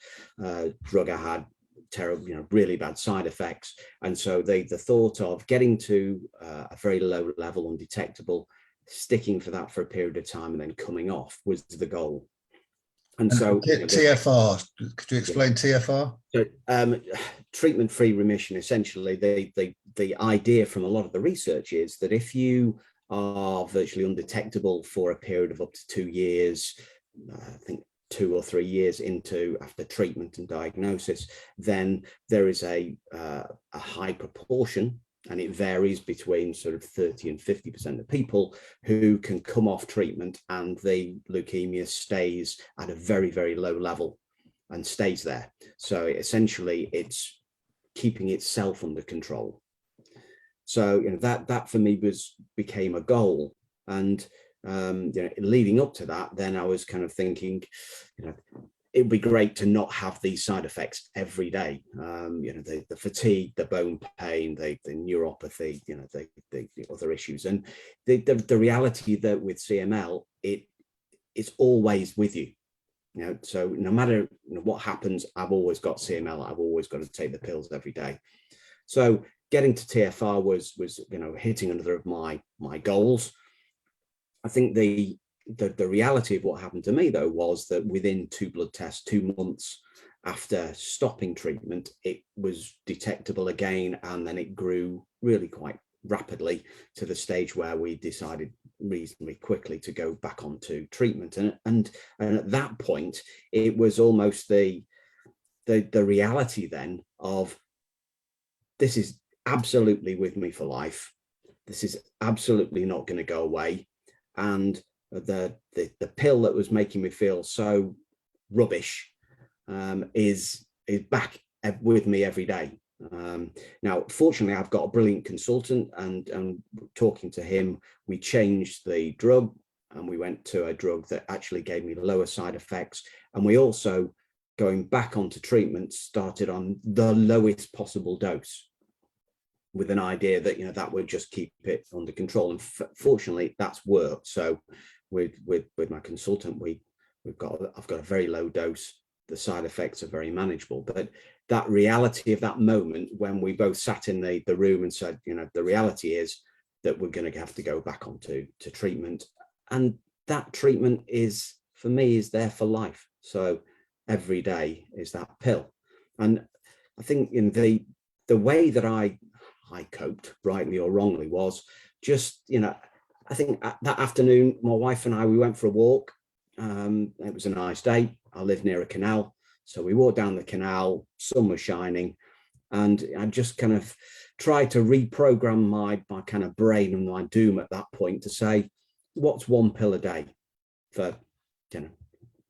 drug I had terrible, really bad side effects. And so the thought of getting to a very low level, undetectable, sticking for that for a period of time and then coming off was the goal. And so TFR, could you explain TFR? So, treatment-free remission, essentially, the idea from a lot of the research is that if you are virtually undetectable for a period of up to 2 years, I think 2 or 3 years after treatment and diagnosis, then there is a high proportion, and it varies between sort of 30 and 50% of people who can come off treatment and the leukemia stays at a very, very low level and stays there. So essentially it's keeping itself under control. So that for me became a goal. And leading up to that, then I was kind of thinking, it'd be great to not have these side effects every day. The fatigue, the bone pain, the neuropathy, the other issues. And the reality that with CML, it's always with you. So no matter what happens, I've always got CML. I've always got to take the pills every day. So getting to TFR was hitting another of my goals. I think the reality of what happened to me, though, was that within 2 blood tests, 2 months after stopping treatment, it was detectable again, and then it grew really quite rapidly to the stage where we decided reasonably quickly to go back onto treatment. And at that point, it was almost the reality then of, this is absolutely with me for life. This is absolutely not going to go away. And the pill that was making me feel so rubbish is back with me every day. Now, fortunately, I've got a brilliant consultant, and talking to him, we changed the drug and we went to a drug that actually gave me lower side effects. And we also, going back onto treatment, started on the lowest possible dose, with an idea that that would just keep it under control. And fortunately, that's worked. So with my consultant, I've got a very low dose. The side effects are very manageable. But that reality of that moment when we both sat in the room and said, the reality is that we're going to have to go back onto treatment. And that treatment is, for me, is there for life. So every day is that pill. And I think in the way that I coped, rightly or wrongly, was just, I think that afternoon, my wife and I, we went for a walk. It was a nice day. I live near a canal. So we walked down the canal, sun was shining, and I just kind of tried to reprogram my kind of brain and my doom at that point to say, what's 1 pill a day? For,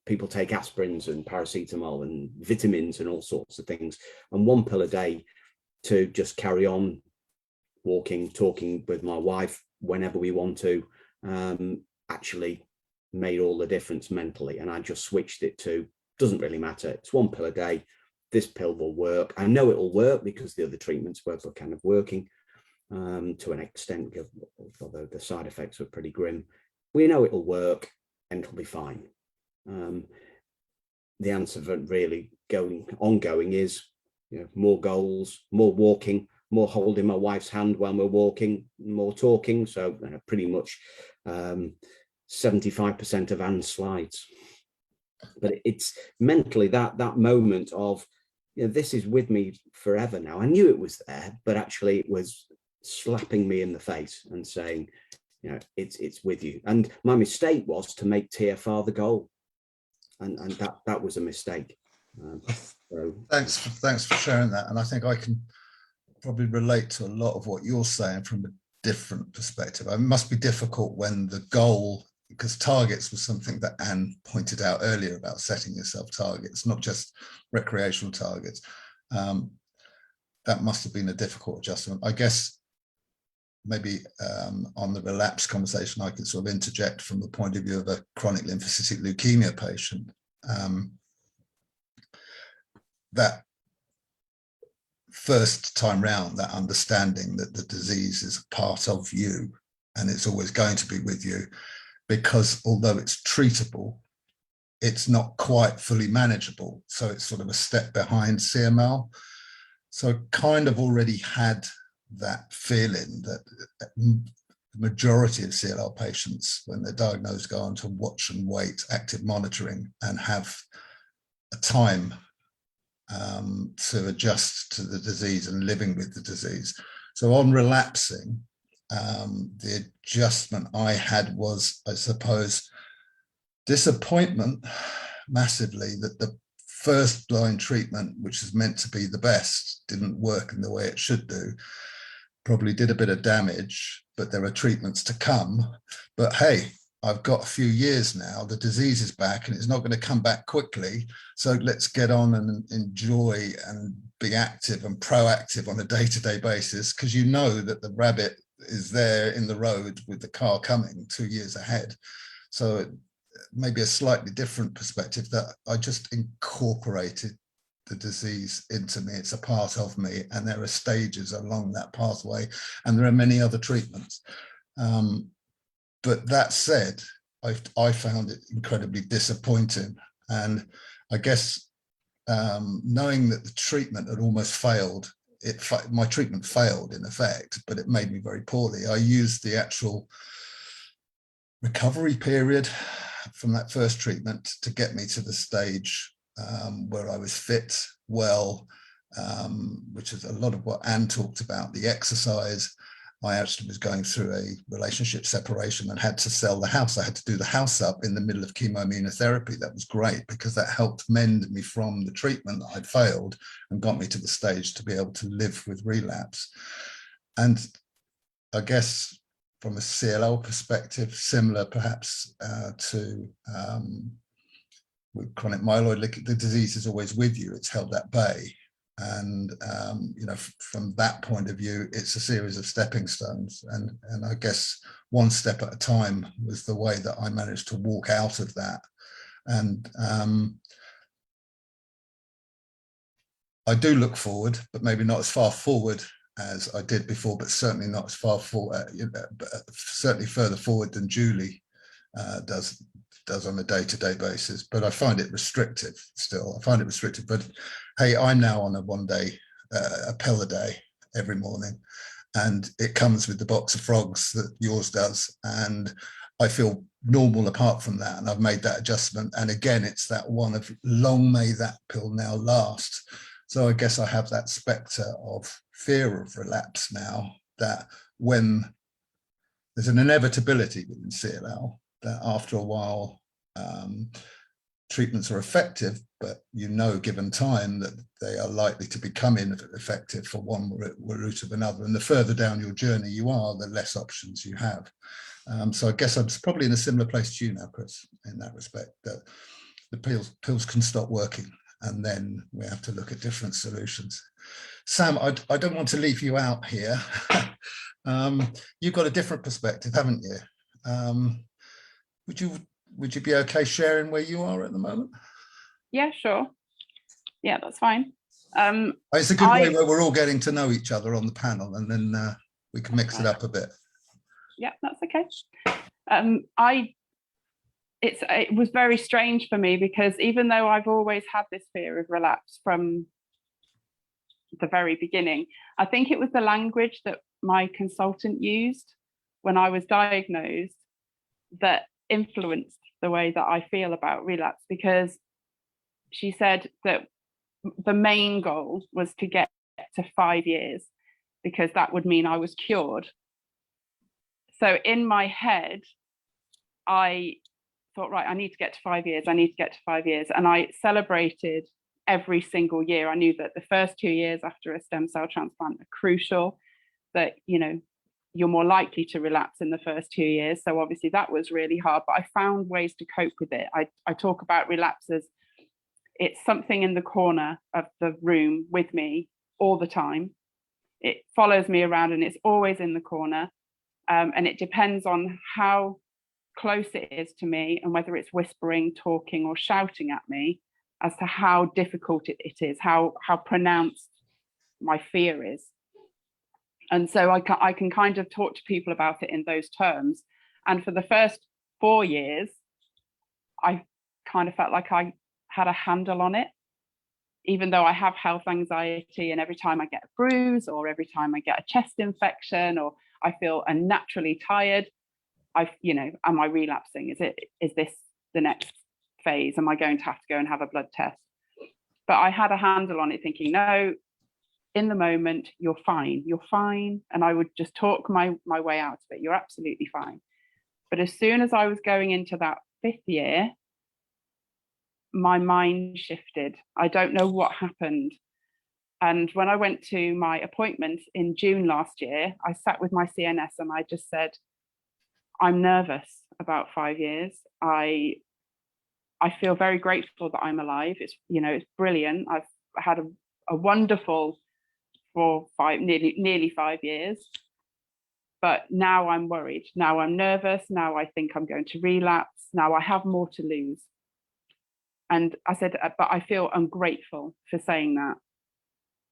people take aspirins and paracetamol and vitamins and all sorts of things, and 1 pill a day to just carry on walking, talking with my wife whenever we want to, actually made all the difference mentally. And I just switched it to, doesn't really matter, it's 1 pill a day, this pill will work. I know it will work because the other treatments were kind of working to an extent, although the side effects were pretty grim. We know it'll work and it'll be fine. The answer for really ongoing is, more goals, more walking, more holding my wife's hand when we're walking, more talking. So pretty much 75% of Anne's slides. But it's mentally that moment of, this is with me forever now. I knew it was there, but actually it was slapping me in the face and saying, it's with you. And my mistake was to make TFR the goal, and that was a mistake. So thanks for sharing that. And I think I can probably relate to a lot of what you're saying from a different perspective. It must be difficult when the goal, because targets was something that Anne pointed out earlier about setting yourself targets, not just recreational targets. That must have been a difficult adjustment. I guess maybe on the relapse conversation, I could sort of interject from the point of view of a chronic lymphocytic leukemia patient. That first time round, that understanding that the disease is a part of you and it's always going to be with you, because although it's treatable, it's not quite fully manageable. So it's sort of a step behind CML. So I kind of already had that feeling that the majority of CLL patients, when they're diagnosed, go on to watch and wait, active monitoring, and have a time to adjust to the disease and living with the disease. So on relapsing, the adjustment I had was, I suppose, disappointment massively that the first line treatment, which is meant to be the best, didn't work in the way it should do. Probably did a bit of damage, but there are treatments to come. But hey, I've got a few years now, the disease is back and it's not going to come back quickly. So let's get on and enjoy and be active and proactive on a day-to-day basis, because you know that the rabbit is there in the road with the car coming 2 years ahead. So maybe a slightly different perspective that I just incorporated the disease into me. It's a part of me, and there are stages along that pathway, and there are many other treatments. But that said, I found it incredibly disappointing. And I guess knowing that the treatment had almost failed, my treatment failed in effect, but it made me very poorly. I used the actual recovery period from that first treatment to get me to the stage where I was fit, well, which is a lot of what Anne talked about, the exercise. I actually was going through a relationship separation and had to sell the house. I had to do the house up in the middle of chemoimmunotherapy. That was great because that helped mend me from the treatment that I'd failed and got me to the stage to be able to live with relapse. And I guess from a CLL perspective, similar perhaps to with chronic myeloid, the disease is always with you. It's held at bay. And, you know, from that point of view, it's a series of stepping stones. And I guess one step at a time was the way that I managed to walk out of that. And I do look forward, but maybe not as far forward as I did before, but certainly not as far forward, certainly further forward than Julie does on a day-to-day basis. But I find it restrictive still. I find it restrictive, but hey, I'm now on a a pill a day every morning, and it comes with the box of frogs that yours does. And I feel normal apart from that. And I've made that adjustment. And again, it's that one of long may that pill now last. So I guess I have that spectre of fear of relapse now, that when there's an inevitability within CLL, that after a while, treatments are effective, but you know, given time, that they are likely to become ineffective for one route or another. And the further down your journey you are, the less options you have. So I guess I'm probably in a similar place to you now, Chris, in that respect, that the pills can stop working, and then we have to look at different solutions. Sam, I don't want to leave you out here. You've got a different perspective, haven't you? Would you be okay sharing where you are at the moment? Yeah, sure. Yeah, that's fine. It's a good way where we're all getting to know each other on the panel, and then we can mix it up a bit. Yeah, that's okay. It was very strange for me, because even though I've always had this fear of relapse from the very beginning, I think it was the language that my consultant used when I was diagnosed that influenced the way that I feel about relapse, because she said that the main goal was to get to 5 years, because that would mean I was cured. So in my head, I thought, right, I need to get to 5 years. I need to get to 5 years. And I celebrated every single year. I knew that the first 2 years after a stem cell transplant are crucial, that, you know, you're more likely to relapse in the first 2 years. So obviously that was really hard, but I found ways to cope with it. I talk about relapse as it's something in the corner of the room with me all the time. It follows me around and it's always in the corner. And it depends on how close it is to me and whether it's whispering, talking, or shouting at me as to how difficult it is, how pronounced my fear is. And so I can kind of talk to people about it in those terms. And for the first 4 years, I kind of felt like I had a handle on it. even though I have health anxiety, and every time I get a bruise or every time I get a chest infection or I feel unnaturally tired, am I relapsing? Is this the next phase? Am I going to have to go and have a blood test? But I had a handle on it, thinking, no, in the moment, you're fine. And I would just talk my way out of it. You're absolutely fine. But as soon as I was going into that 5th year, my mind shifted. I don't know what happened. And when I went to my appointment in June last year, I sat with my CNS and I just said, I'm nervous about 5 years. I feel very grateful that I'm alive. It's brilliant. I've had a wonderful nearly 5 years. But now I'm worried. Now I'm nervous. Now I think I'm going to relapse. Now I have more to lose. And I said, but I feel ungrateful for saying that.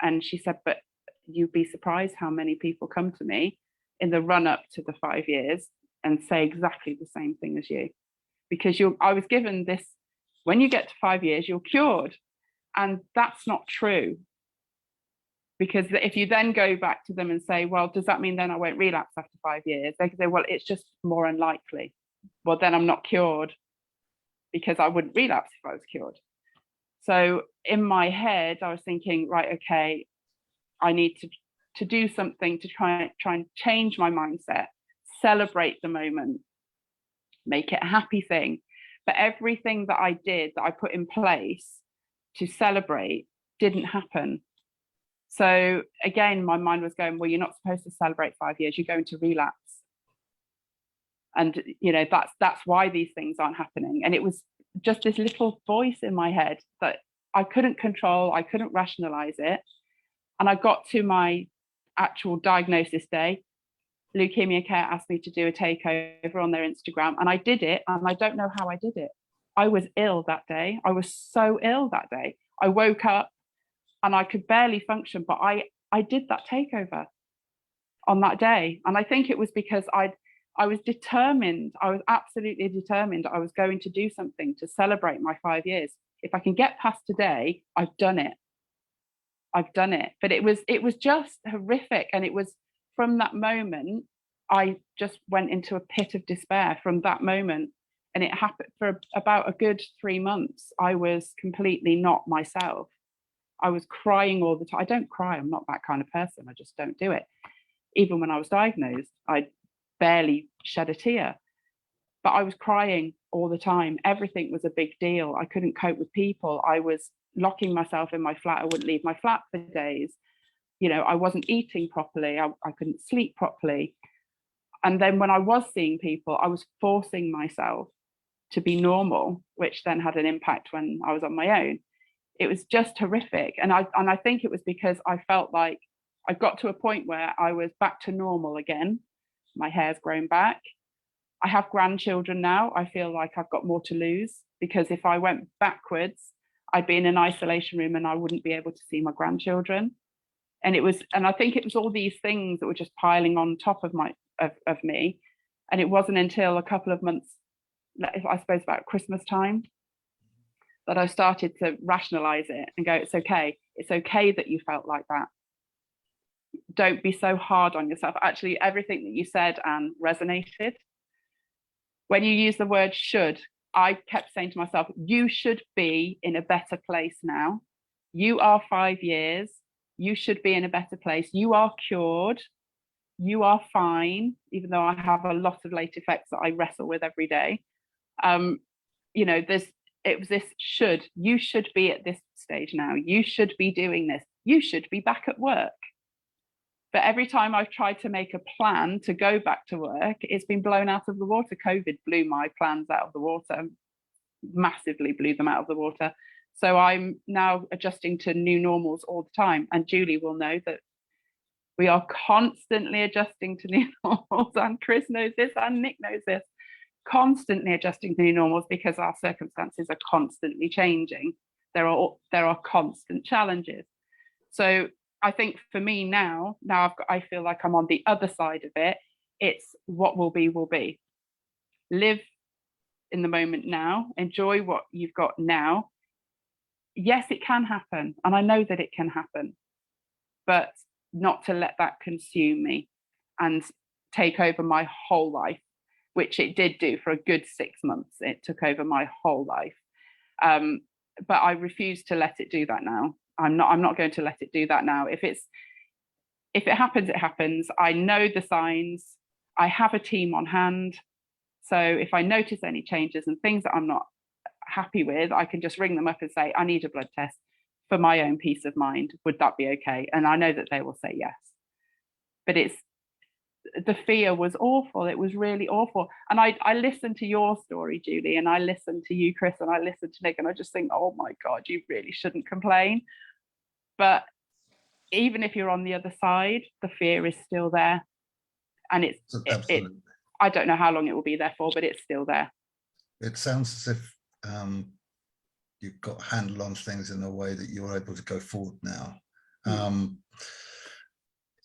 And she said, but you'd be surprised how many people come to me in the run up to the 5 years and say exactly the same thing as you. Because I was given this, when you get to 5 years, you're cured. And that's not true. Because if you then go back to them and say, well, does that mean then I won't relapse after 5 years? They can say, well, it's just more unlikely. Well, then I'm not cured, because I wouldn't relapse if I was cured. So in my head, I was thinking, right, okay, I need to do something to try and change my mindset, celebrate the moment, make it a happy thing. But everything that I did, that I put in place to celebrate, didn't happen. So again, my mind was going, well, you're not supposed to celebrate 5 years, you're going to relapse. And that's why these things aren't happening. And it was just this little voice in my head that I couldn't control, I couldn't rationalize it. And I got to my actual diagnosis day. Leukaemia Care asked me to do a takeover on their Instagram, and I did it, and I don't know how I did it. I was ill that day. I was so ill that day. I woke up and I could barely function, but I did that takeover on that day. And I think it was because I was determined. I was absolutely determined. I was going to do something to celebrate my 5 years. If I can get past today, I've done it. I've done it. But it was just horrific. And it was from that moment, I just went into a pit of despair from that moment. And it happened for about a good 3 months. I was completely not myself. I was crying all the time. I don't cry. I'm not that kind of person. I just don't do it. Even when I was diagnosed, I barely shed a tear. But I was crying all the time. Everything was a big deal. I couldn't cope with people. I was locking myself in my flat. I wouldn't leave my flat for days. I wasn't eating properly. I couldn't sleep properly. And then when I was seeing people, I was forcing myself to be normal, which then had an impact when I was on my own. It was just horrific. And I think it was because I felt like I got to a point where I was back to normal again. My hair's grown back. I have grandchildren now. I feel like I've got more to lose, because if I went backwards, I'd be in an isolation room and I wouldn't be able to see my grandchildren. And I think it was all these things that were just piling on top of me. And it wasn't until a couple of months, I suppose about Christmas time, that I started to rationalize it and go, it's okay. It's okay that you felt like that. Don't be so hard on yourself. Actually, everything that you said, Anne, resonated. When you use the word should, I kept saying to myself, you should be in a better place now. You are 5 years. You should be in a better place. You are cured. You are fine, even though I have a lot of late effects that I wrestle with every day. It was this should. You should be at this stage now. You should be doing this. You should be back at work. But every time I've tried to make a plan to go back to work, it's been blown out of the water. COVID blew my plans out of the water, massively blew them out of the water. So I'm now adjusting to new normals all the time. And Julie will know that we are constantly adjusting to new normals. And Chris knows this, and Nick knows this. Constantly adjusting to new normals, because our circumstances are constantly changing. There are constant challenges. So I think for me now I feel like I'm on the other side of it. It's what will be, will be. Live in the moment now. Enjoy what you've got now. yes, it can happen, and I know that it can happen, but not to let that consume me and take over my whole life, which it did do for a good 6 months. It took over my whole life. But I refuse to let it do that now. I'm not going to let it do that now. If it happens, it happens. I know the signs. I have a team on hand. So if I notice any changes and things that I'm not happy with, I can just ring them up and say, I need a blood test for my own peace of mind. Would that be okay? And I know that they will say yes. But the fear was awful. It was really awful. And I listened to your story, Julie, and I listened to you, Chris, and I listened to Nick, and I just think, oh my God, you really shouldn't complain. But even if you're on the other side, the fear is still there. And I don't know how long it will be there for, but it's still there. It sounds as if you've got a handle on things in a way that you're able to go forward now.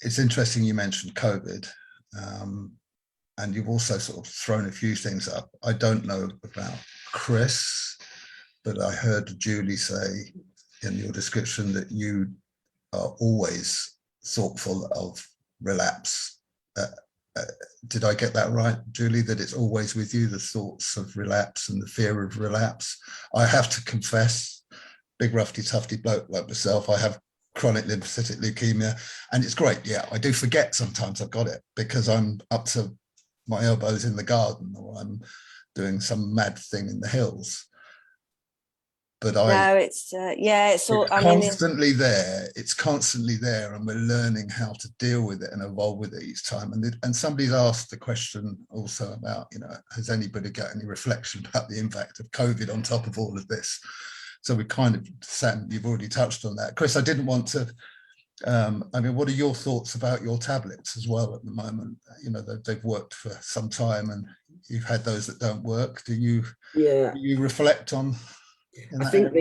It's interesting you mentioned COVID, and you've also sort of thrown a few things up. I don't know about Chris, but I heard Julie say in your description that you are always thoughtful of relapse. Did I get that right, Julie, that it's always with you, the thoughts of relapse and the fear of relapse? I have to confess, big roughy tufty bloke like myself, I have chronic lymphocytic leukemia, and it's great. Yeah, I do forget sometimes I've got it because I'm up to my elbows in the garden or I'm doing some mad thing in the hills. But it's constantly there. It's constantly there, and we're learning how to deal with it and evolve with it each time. And somebody's asked the question also about, has anybody got any reflection about the impact of COVID on top of all of this? So we kind of, Sam, you've already touched on that. Chris, I didn't want to. What are your thoughts about your tablets as well at the moment? They've worked for some time, and you've had those that don't work. Do you reflect on? I think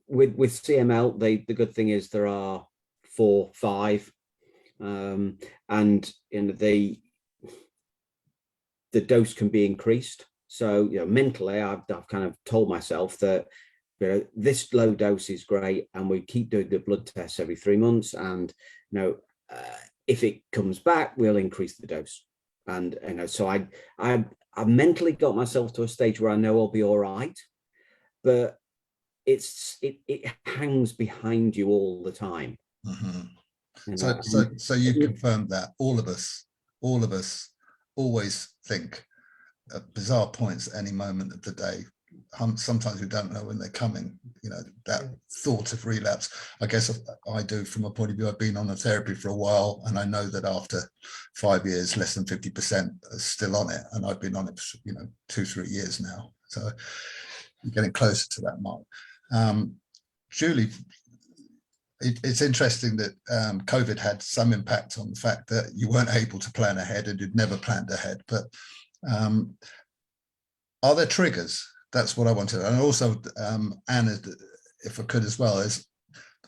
with CML, the good thing is there are 4, 5, and the dose can be increased. So mentally, I've kind of told myself that this low dose is great, and we keep doing the blood tests every 3 months, and if it comes back, we'll increase the dose. And so I mentally got myself to a stage where I know I'll be all right. But it hangs behind you all the time. Mm-hmm. So you've confirmed that all of us always think at bizarre points at any moment of the day. Sometimes we don't know when they're coming. That thought of relapse. I guess I do from a point of view. I've been on a therapy for a while, and I know that after 5 years, less than 50% are still on it, and I've been on it for 2-3 years now. So you're getting closer to that mark. Julie, it's interesting that COVID had some impact on the fact that you weren't able to plan ahead and you'd never planned ahead. But are there triggers? That's what I wanted. And also, Anna, if I could as well, is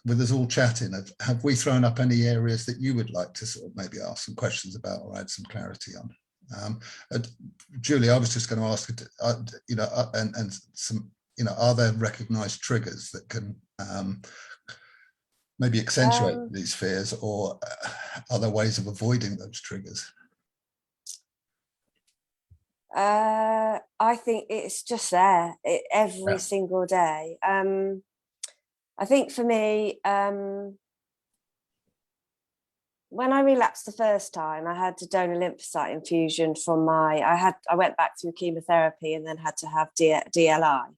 with us all chatting, have we thrown up any areas that you would like to sort of maybe ask some questions about or add some clarity on? Julie, I was just going to ask, and some, are there recognised triggers that can maybe accentuate these fears, or are there ways of avoiding those triggers? I think it's just there every single day. I think for me, when I relapsed the first time, I had a donor lymphocyte infusion from I went back through chemotherapy and then had to have DLI,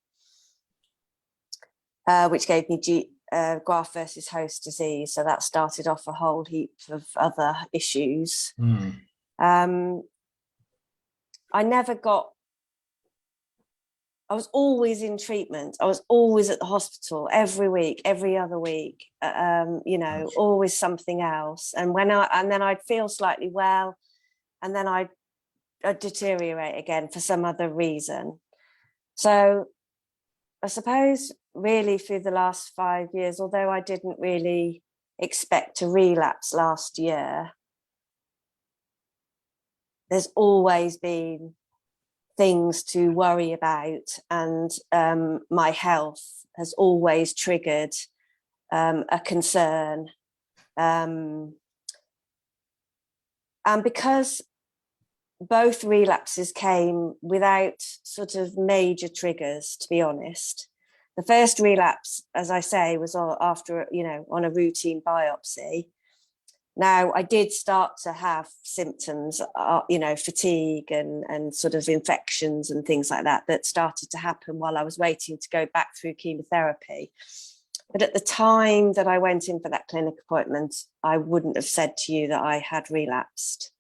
which gave me graft versus host disease. So that started off a whole heap of other issues. I was always in treatment. I was always at the hospital every week, every other week, always something else. And then I'd feel slightly well, and then I'd deteriorate again for some other reason. So I suppose really through the last 5 years, although I didn't really expect to relapse last year, there's always been things to worry about, and my health has always triggered a concern. And because both relapses came without sort of major triggers, to be honest. The first relapse, as I say, was after, on a routine biopsy. Now, I did start to have symptoms, fatigue and sort of infections and things like that started to happen while I was waiting to go back through chemotherapy. But at the time that I went in for that clinic appointment, I wouldn't have said to you that I had relapsed.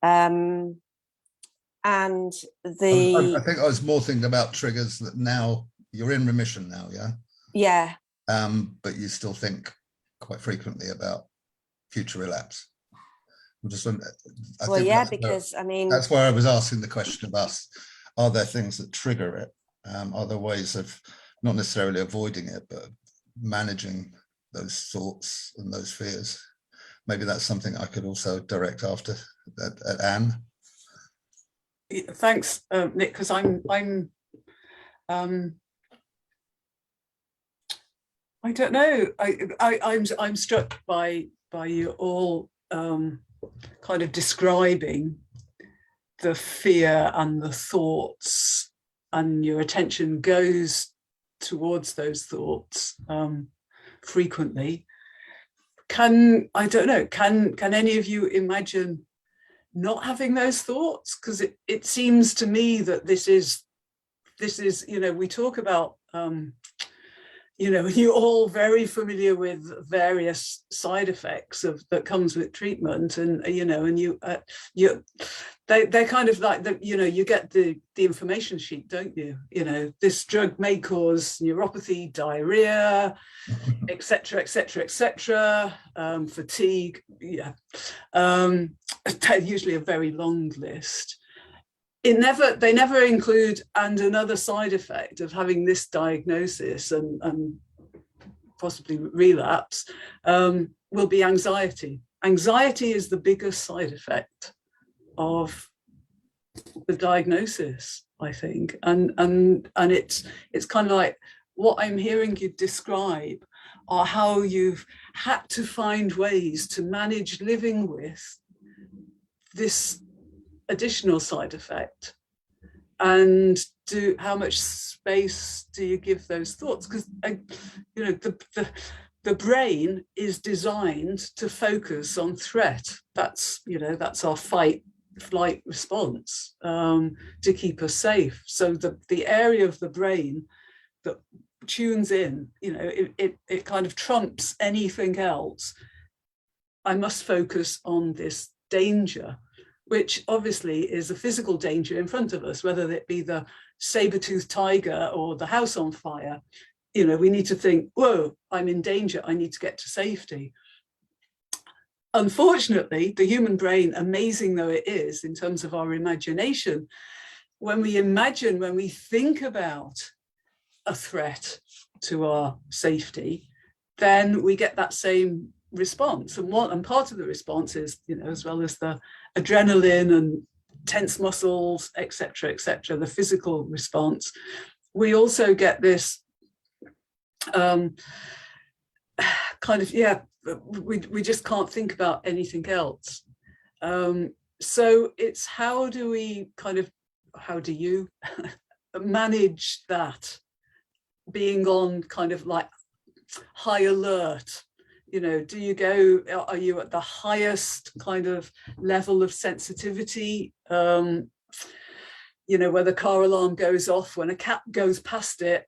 And I think I was more thinking about triggers that now you're in remission now, yeah? Yeah. But you still think quite frequently about future relapse. Because I mean, that's why I was asking the question about, are there things that trigger it? Are there ways of not necessarily avoiding it, but managing those thoughts and those fears? Maybe that's something I could also direct after at Anne. Thanks, Nick, because I'm I don't know. I'm struck by you all kind of describing the fear and the thoughts, and your attention goes towards those thoughts frequently. Can any of you imagine not having those thoughts? Because it seems to me that this is we talk about you're all very familiar with various side effects that comes with treatment, and they're kind of like you get the information sheet, don't you? This drug may cause neuropathy, diarrhea, etc., etc., etc., fatigue. Yeah, usually a very long list. They never include, and another side effect of having this diagnosis and possibly relapse will be anxiety. Anxiety is the biggest side effect of the diagnosis, I think, and it's kind of like what I'm hearing you describe are how you've had to find ways to manage living with this additional side effect, and how much space do you give those thoughts? Because the brain is designed to focus on threat. That's our fight flight response to keep us safe. So the area of the brain that tunes in, it kind of trumps anything else. I must focus on this danger, which obviously is a physical danger in front of us, whether it be the saber-toothed tiger or the house on fire. We need to think, whoa, I'm in danger, I need to get to safety. Unfortunately, the human brain, amazing though it is in terms of our imagination, when we think about a threat to our safety, then we get that same response. And part of the response is, as well as the adrenaline and tense muscles, etc., the physical response, we also get this we just can't think about anything else. So it's how do you manage that, being on kind of like high alert? Are you at the highest kind of level of sensitivity? Where the car alarm goes off when a cat goes past it,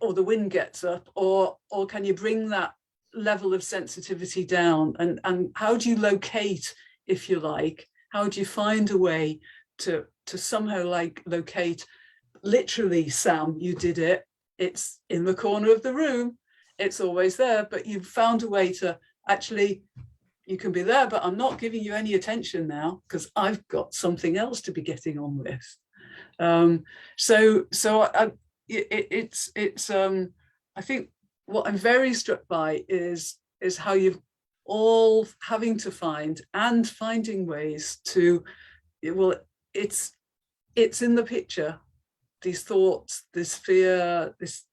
or the wind gets up, or can you bring that level of sensitivity down? And how do you locate, if you like, how do you find a way to somehow locate, literally, Sam, you did it, it's in the corner of the room, it's always there, but you've found a way to actually, you can be there, but I'm not giving you any attention now because I've got something else to be getting on with. I think what I'm very struck by is how you've all finding ways to, it's in the picture. These thoughts, this fear, this,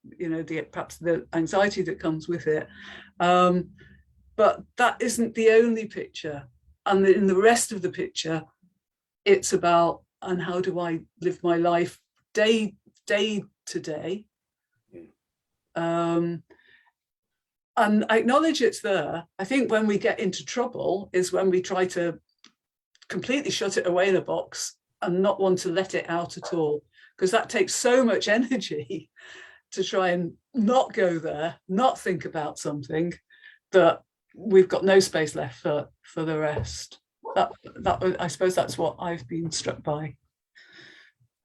perhaps the anxiety that comes with it. But that isn't the only picture. And in the rest of the picture, it's about, and how do I live my life day to day? And I acknowledge it's there. I think when we get into trouble is when we try to completely shut it away in a box and not want to let it out at all, because that takes so much energy to try and not go there, not think about something, that we've got no space left for the rest. That I suppose that's what I've been struck by.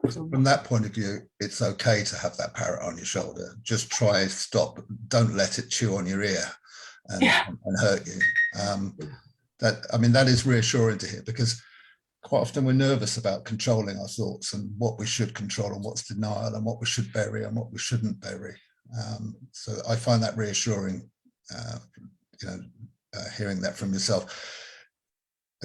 From that point of view, it's okay to have that parrot on your shoulder. Just try, stop, don't let it chew on your ear and hurt you. That is reassuring to hear, because quite often we're nervous about controlling our thoughts and what we should control and what's denial and what we should bury and what we shouldn't bury. So I find that reassuring, hearing that from yourself.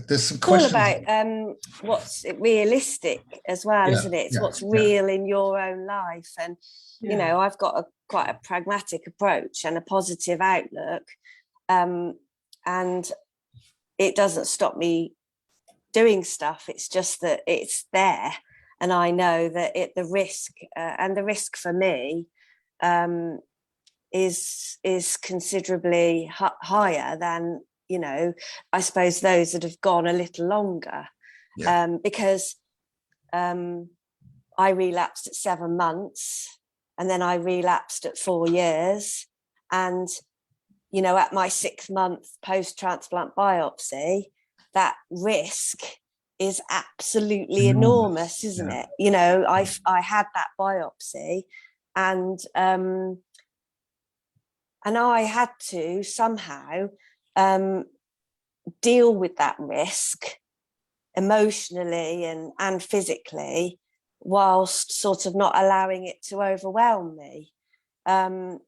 There's some questions. It's all about what's realistic as well, isn't it? It's what's real in your own life. And, I've got quite a pragmatic approach and a positive outlook. And it doesn't stop me doing stuff. It's just that it's there. And I know that the risk for me is considerably higher than, I suppose those that have gone a little longer, because I relapsed at 7 months and then I relapsed at 4 years. And, at my 6th month post-transplant biopsy, that risk is absolutely enormous, isn't it? I had that biopsy and I had to somehow deal with that risk emotionally and physically, whilst sort of not allowing it to overwhelm me.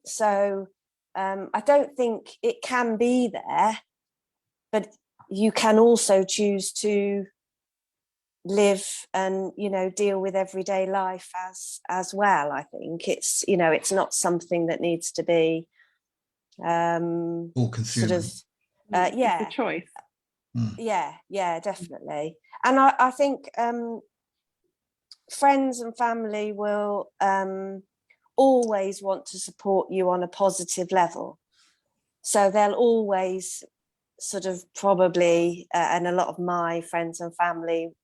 So I don't think it can be there, but you can also choose to live and deal with everyday life as well. I think it's it's not something that needs to be all consuming. It's a choice. Yeah, definitely. And I think friends and family will always want to support you on a positive level, so they'll always sort of probably and a lot of my friends and family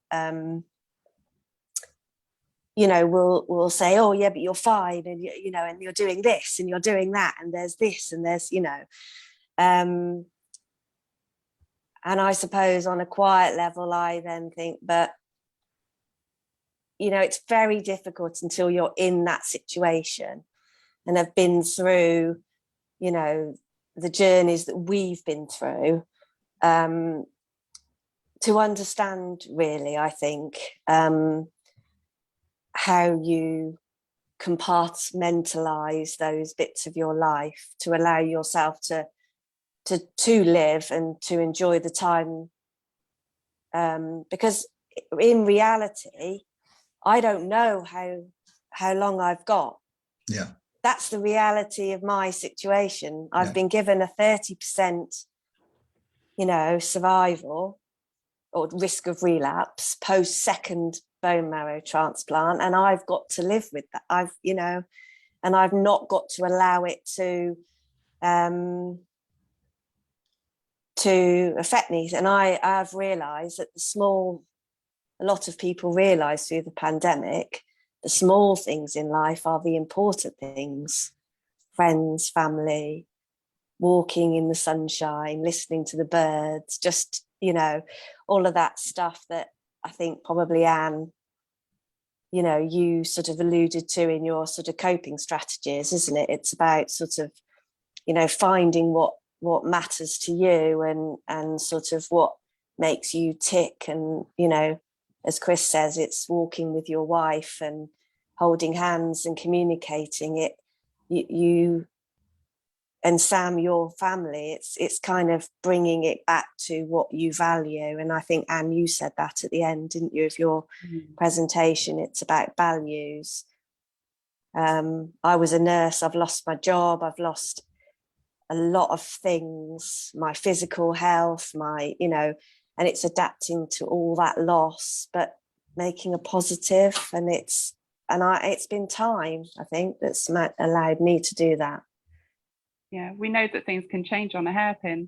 will say, oh yeah, but you're fine, and and you're doing this and you're doing that, and there's this and there's and I suppose on a quiet level I then think, but it's very difficult until you're in that situation and have been through the journeys that we've been through, to understand really, I think, how you compartmentalize those bits of your life to allow yourself to live and to enjoy the time, because in reality I don't know how long I've got. That's the reality of my situation. I've been given a 30% survival or risk of relapse post second bone marrow transplant, and I've got to live with that. And I've not got to allow it to affect me. And I've realized that a lot of people realize through the pandemic, the small things in life are the important things. Friends, family, walking in the sunshine, listening to the birds, just all of that stuff that I think probably Anne, you sort of alluded to in your sort of coping strategies, isn't it? It's about sort of, finding what matters to you and sort of what makes you tick. And, as Chris says, it's walking with your wife and holding hands and communicating it. You and Sam, your family, it's kind of bringing it back to what you value. And I think, Anne, you said that at the end, didn't you, of your presentation? It's about values. I was a nurse. I've lost my job. I've lost a lot of things, my physical health, my, and it's adapting to all that loss, but making a positive. And it's been time, I think, that's allowed me to do that. Yeah, we know that things can change on a hairpin.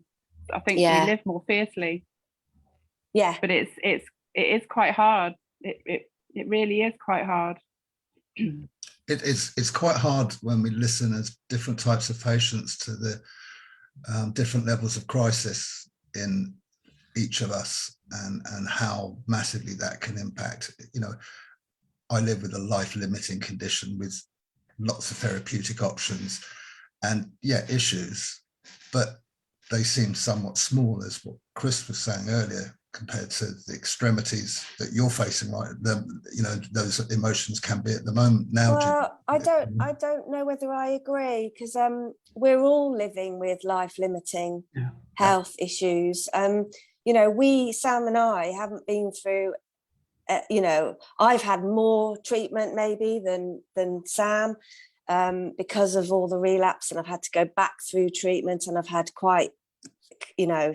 I think we live more fiercely. Yeah, but it is quite hard. It really is quite hard. It's quite hard when we listen as different types of patients to the different levels of crisis in each of us, and how massively that can impact. I live with a life-limiting condition with lots of therapeutic options and issues, but they seem somewhat small, as what Chris was saying earlier, compared to the extremities that you're facing right. Those emotions can be at the moment now. Well, I don't know whether I agree, because we're all living with life-limiting health issues. Sam and I haven't been through. I've had more treatment maybe than Sam, because of all the relapse, and I've had to go back through treatment, and I've had quite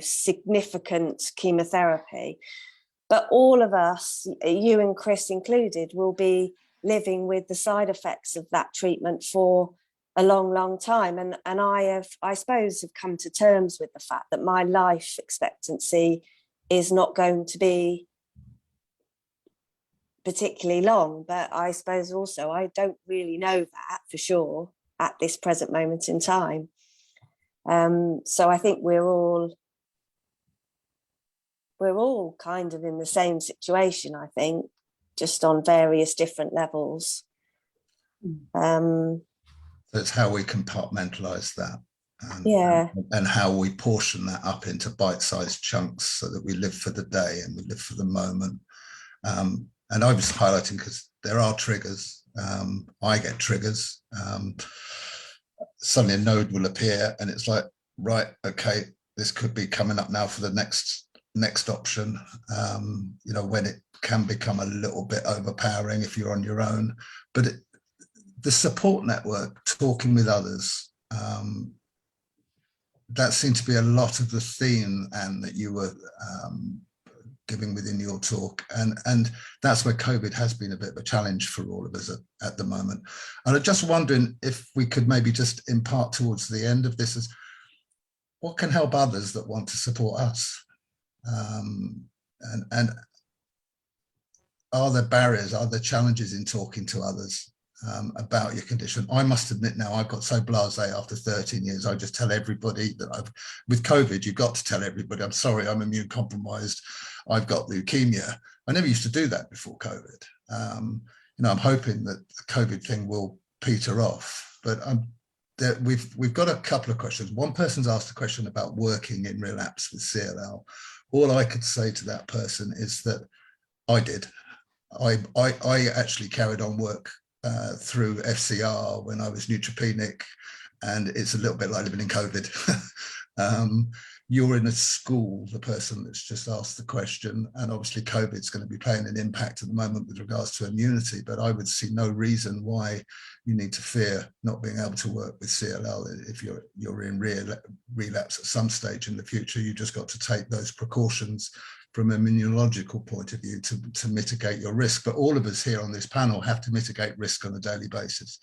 significant chemotherapy. But all of us, you and Chris included, will be living with the side effects of that treatment for a long time. And I suppose have come to terms with the fact that my life expectancy is not going to be particularly long. But I suppose also I don't really know that for sure at this present moment in time. So I think we're all kind of in the same situation, I think, just on various different levels. That's how we compartmentalize that. And how we portion that up into bite-sized chunks so that we live for the day and we live for the moment. And I was highlighting because there are triggers. I get triggers. Suddenly a node will appear and it's like, right, okay, this could be coming up now for the next option. When it can become a little bit overpowering if you're on your own. But the support network, talking with others, that seemed to be a lot of the theme, Anne, that you were giving within your talk, and that's where COVID has been a bit of a challenge for all of us at the moment. And I'm just wondering if we could maybe just impart towards the end of this is what can help others that want to support us, and are there barriers, are there challenges in talking to others about your condition? I must admit now, I've got so blasé after 13 years. I just tell everybody that with COVID, you've got to tell everybody, I'm sorry, I'm immune compromised. I've got leukemia. I never used to do that before COVID. I'm hoping that the COVID thing will peter off, but we've got a couple of questions. One person's asked a question about working in relapse with CLL. All I could say to that person is that I did. I actually carried on work through FCR when I was neutropenic, and it's a little bit like living in COVID. You're in a school, the person that's just asked the question, and obviously COVID's going to be playing an impact at the moment with regards to immunity, but I would see no reason why you need to fear not being able to work with CLL. If you're in relapse at some stage in the future, you just got to take those precautions from an immunological point of view to mitigate your risk. But all of us here on this panel have to mitigate risk on a daily basis.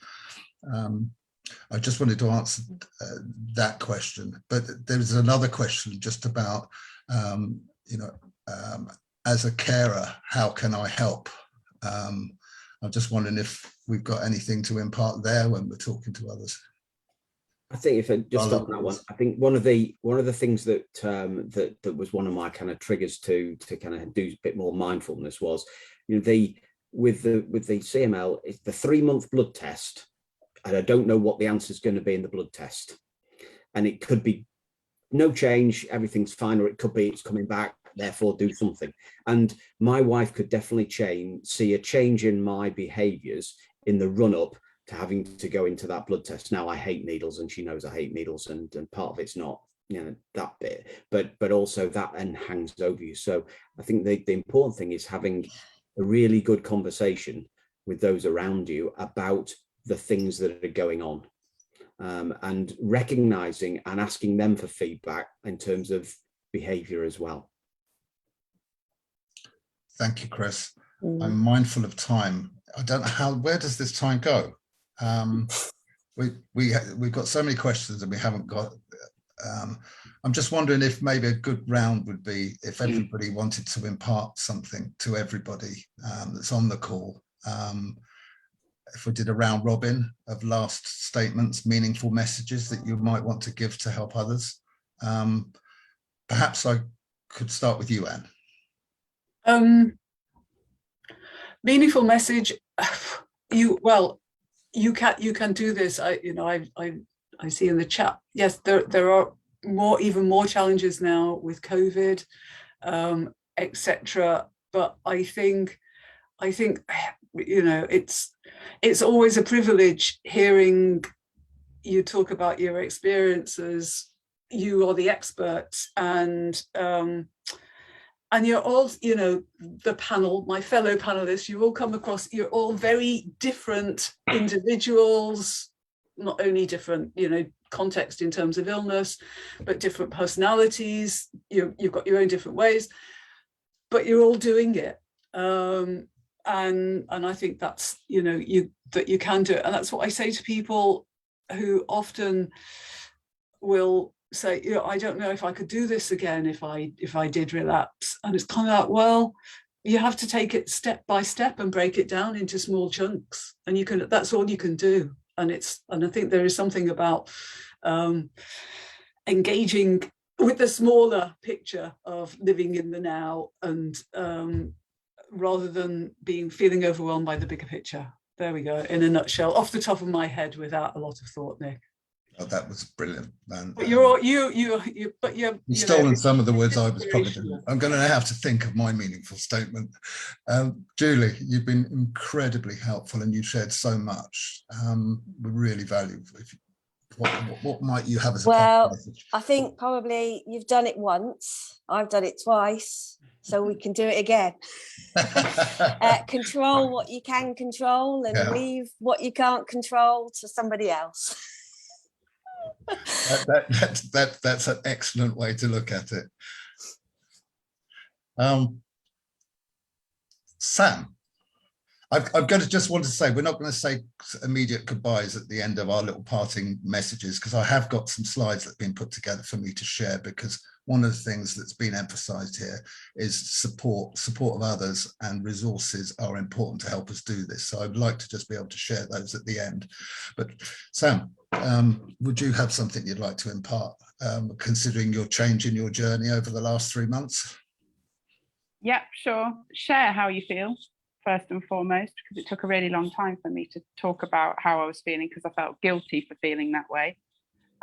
I just wanted to answer that question, but there's another question just about, as a carer, how can I help? I'm just wondering if we've got anything to impart there when we're talking to others. I think if I just on that one, I think one of the things that that was one of my kind of triggers to kind of do a bit more mindfulness was, with the CML, it's the 3-month blood test, and I don't know what the answer is going to be in the blood test, and it could be no change, everything's fine, or it could be it's coming back, therefore do something. And my wife could definitely see a change in my behaviours in the run-up to having to go into that blood test. Now I hate needles, and she knows I hate needles, and part of it's not, you know, that bit, but also that then hangs over you. So I think the important thing is having a really good conversation with those around you about the things that are going on, and recognizing and asking them for feedback in terms of behavior as well. Thank you, Chris. I'm mindful of time. I don't know where does this time go? We've got so many questions and we haven't got, I'm just wondering if maybe a good round would be if everybody wanted to impart something to everybody that's on the call. If we did a round robin of last statements, meaningful messages that you might want to give to help others. Perhaps I could start with you, Anne. Meaningful message. You can do this. I see in the chat. Yes, there are even more challenges now with COVID, etc. But I think you know, it's always a privilege hearing you talk about your experiences. You are the experts, and you're all, you know, the panel, my fellow panelists, you all come across, you're all very different individuals, not only different, you know, context in terms of illness, but different personalities. You've got your own different ways, but you're all doing it. And I think that's, you know, that you can do it. And that's what I say to people who often will say, you know, I don't know if I could do this again if I did relapse. And it's kind of like, well, you have to take it step by step and break it down into small chunks, and that's all you can do. And I think there is something about engaging with the smaller picture of living in the now, and rather than feeling overwhelmed by the bigger picture. There we go, in a nutshell, off the top of my head, without a lot of thought, Nick. Oh, that was brilliant, man. But you've stolen some of the words I was probably doing. I'm going to have to think of my meaningful statement. Julie, you've been incredibly helpful, and you shared so much. We really value. What might you have as a message? I think probably you've done it once. I've done it twice, so we can do it again. Control what you can control, and leave what you can't control to somebody else. That's an excellent way to look at it. Sam, I'm going to just want to say, we're not going to say immediate goodbyes at the end of our little parting messages, because I have got some slides that have been put together for me to share, because one of the things that's been emphasized here is support of others, and resources are important to help us do this. So I'd like to just be able to share those at the end. But Sam, would you have something you'd like to impart, considering your change in your journey over the last 3 months? Yeah, sure. Share how you feel, first and foremost, because it took a really long time for me to talk about how I was feeling, because I felt guilty for feeling that way.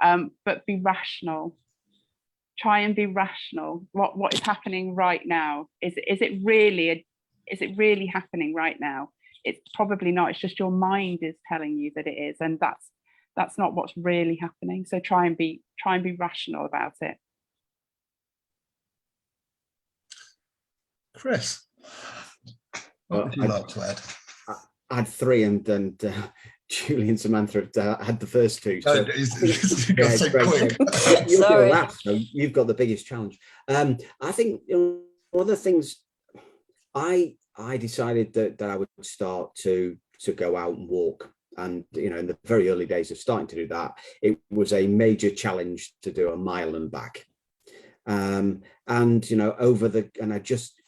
But be rational. Try and be rational. What is happening right now? Is it really happening right now? It's probably not. It's just your mind is telling you that it is, and that's not what's really happening. So try and be rational about it. Chris, what would you like to add? I had 3, and Julie and Samantha had the first 2. So you've got the biggest challenge. I think, you know, one of the things I decided that I would start to go out and walk. And, you know, in the very early days of starting to do that, it was a major challenge to do a mile and back. And, you know,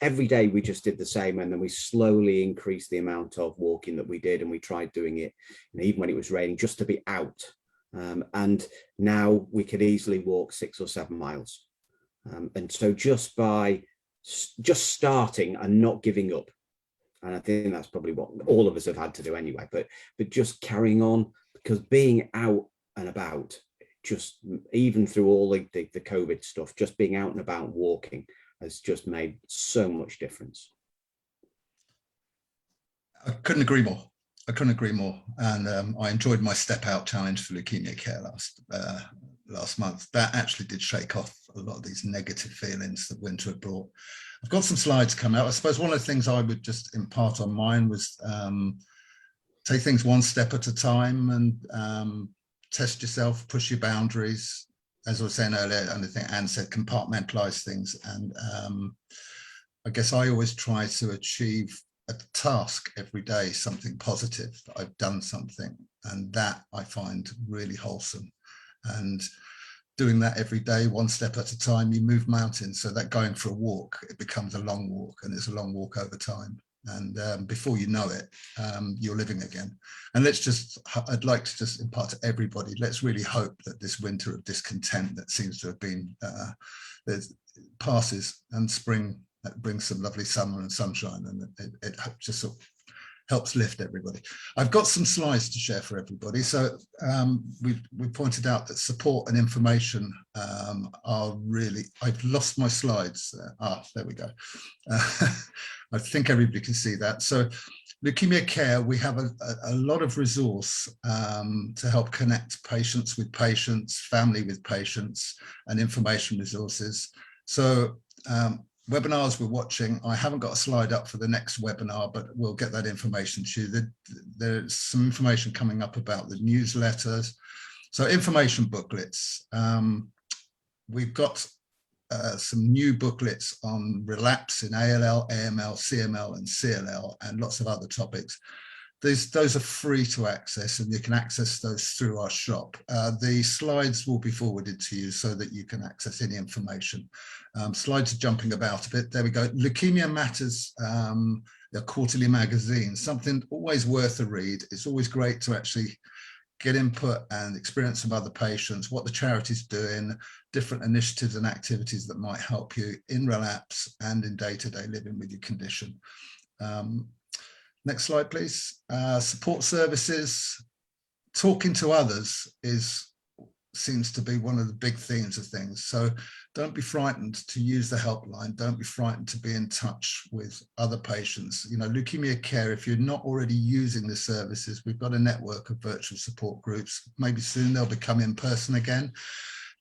every day we just did the same, and then we slowly increased the amount of walking that we did, and we tried doing it, you know, even when it was raining, just to be out. And now we could easily walk 6 or 7 miles. And so just starting and not giving up. And I think that's probably what all of us have had to do anyway, but just carrying on, because being out and about, just even through all the COVID stuff, just being out and about walking has just made so much difference. I couldn't agree more. I couldn't agree more. And I enjoyed my step out challenge for Leukaemia Care last month. That actually did shake off a lot of these negative feelings that winter had brought. I've got some slides coming out. I suppose one of the things I would just impart on mine was take things one step at a time and test yourself, push your boundaries. As I was saying earlier, and I think Anne said, compartmentalize things. And I guess I always try to achieve a task every day, something positive, that I've done something. And that I find really wholesome. And doing that every day, one step at a time, you move mountains. So that going for a walk, it becomes a long walk, and it's a long walk over time. And before you know it, you're living again. And I'd like to just impart to everybody, let's really hope that this winter of discontent that seems to have been, passes, and spring that brings some lovely summer and sunshine, and it just sort of helps lift everybody. I've got some slides to share for everybody. So we pointed out that support and information are really, I've lost my slides. There we go. I think everybody can see that. So Leukaemia Care, we have a lot of resource to help connect patients with patients, family with patients, and information resources. So webinars we're watching, I haven't got a slide up for the next webinar, but we'll get that information to you. There's some information coming up about the newsletters. So information booklets. We've got some new booklets on relapse in ALL, AML, CML, and CLL, and lots of other topics. Those are free to access, and you can access those through our shop. The slides will be forwarded to you so that you can access any information. Slides are jumping about a bit. There we go. Leukemia Matters, a quarterly magazine, something always worth a read. It's always great to actually get input and experience from other patients, what the charity's doing, different initiatives and activities that might help you in relapse and in day-to-day living with your condition. Next slide, please. Support services. Talking to others seems to be one of the big themes of things. So don't be frightened to use the helpline. Don't be frightened to be in touch with other patients. You know, Leukaemia Care, if you're not already using the services, we've got a network of virtual support groups. Maybe soon they'll become in person again.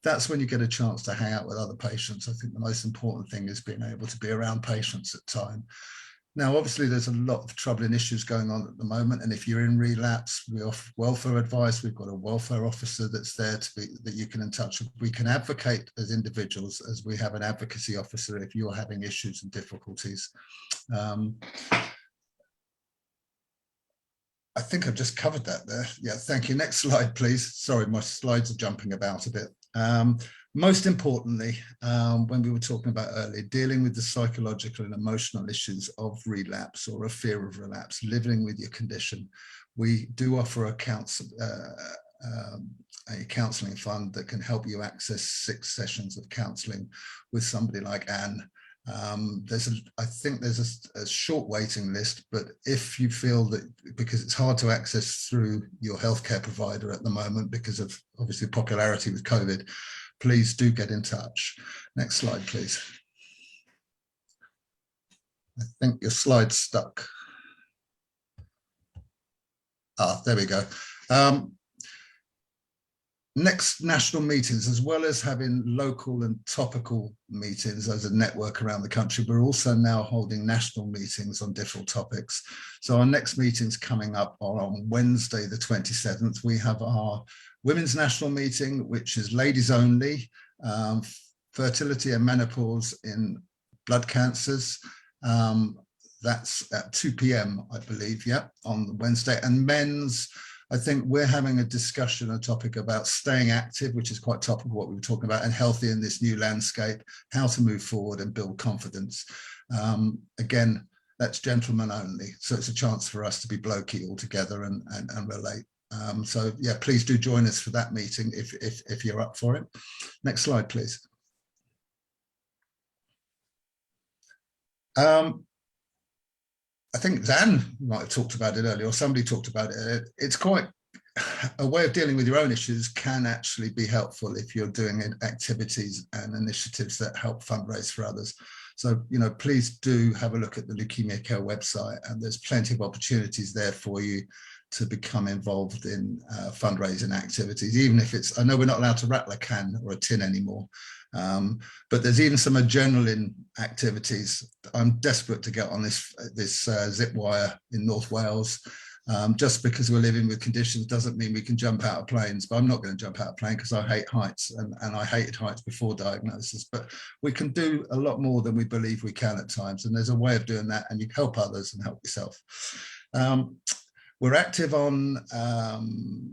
That's when you get a chance to hang out with other patients. I think the most important thing is being able to be around patients at time. Now, obviously, there's a lot of troubling issues going on at the moment. And if you're in relapse, we offer welfare advice. We've got a welfare officer that's there that you can in touch with. We can advocate as individuals, as we have an advocacy officer if you're having issues and difficulties. I think I've just covered that there. Yeah, thank you. Next slide, please. Sorry, my slides are jumping about a bit. Most importantly, when we were talking about earlier, dealing with the psychological and emotional issues of relapse or a fear of relapse, living with your condition, we do offer a counselling fund that can help you access 6 sessions of counselling with somebody like Anne. I think there's a short waiting list, but if you feel that, because it's hard to access through your healthcare provider at the moment because of obviously popularity with COVID, please do get in touch. Next slide, please. I think your slide's stuck. There we go. Next national meetings, as well as having local and topical meetings as a network around the country, we're also now holding national meetings on different topics. So our next meetings coming up are on Wednesday, the 27th. We have our Women's National Meeting, which is ladies only, fertility and menopause in blood cancers. That's at 2 p.m, I believe, yeah, on Wednesday. And men's, I think we're having a discussion, a topic about staying active, which is quite topical what we were talking about, and healthy in this new landscape, how to move forward and build confidence. Again, that's gentlemen only. So it's a chance for us to be blokey all together and relate. So yeah, please do join us for that meeting if you're up for it. Next slide, please. I think Zan might have talked about it earlier, or somebody talked about it. It's quite a way of dealing with your own issues can actually be helpful if you're doing activities and initiatives that help fundraise for others. So, you know, please do have a look at the Leukaemia Care website, and there's plenty of opportunities there for you to become involved in fundraising activities, even if it's, I know we're not allowed to rattle a can or a tin anymore, but there's even some adrenaline activities. I'm desperate to get on this zip wire in North Wales. Just because we're living with conditions doesn't mean we can jump out of planes, but I'm not going to jump out of plane because I hate heights, and I hated heights before diagnosis. But we can do a lot more than we believe we can at times, and there's a way of doing that, and you help others and help yourself. We're active on,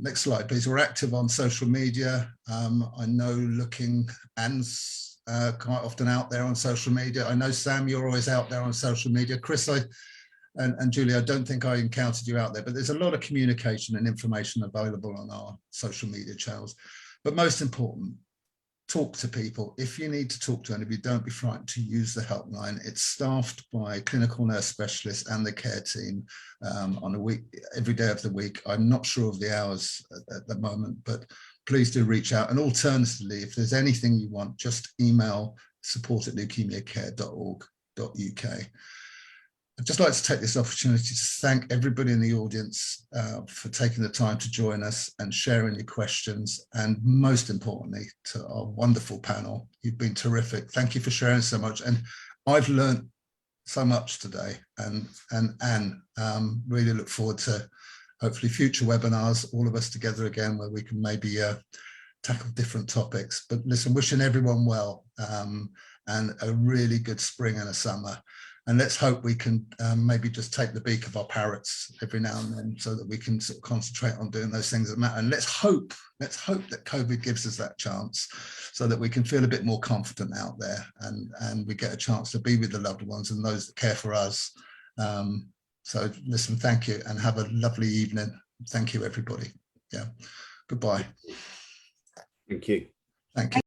next slide please, we're active on social media. I know looking Anne's quite often out there on social media. I know Sam, you're always out there on social media. Chris, and Julie, I don't think I encountered you out there, but there's a lot of communication and information available on our social media channels. But most important, talk to people. If you need to talk to anybody, don't be frightened to use the helpline. It's staffed by clinical nurse specialists and the care team on a week, every day of the week. I'm not sure of the hours at the moment, but please do reach out. And alternatively, if there's anything you want, just email support@leukemiacare.org.uk. I'd just like to take this opportunity to thank everybody in the audience for taking the time to join us and sharing your questions, and most importantly to our wonderful panel. You've been terrific. Thank you for sharing so much, and I've learned so much today, and Anne, really look forward to hopefully future webinars, all of us together again, where we can maybe tackle different topics. But listen, wishing everyone well, and a really good spring and a summer. And let's hope we can maybe just take the beak of our parrots every now and then, so that we can sort of concentrate on doing those things that matter. And let's hope that COVID gives us that chance, so that we can feel a bit more confident out there, and we get a chance to be with the loved ones and those that care for us. So listen, thank you, and have a lovely evening. Thank you, everybody. Yeah, goodbye. Thank you. Thank you.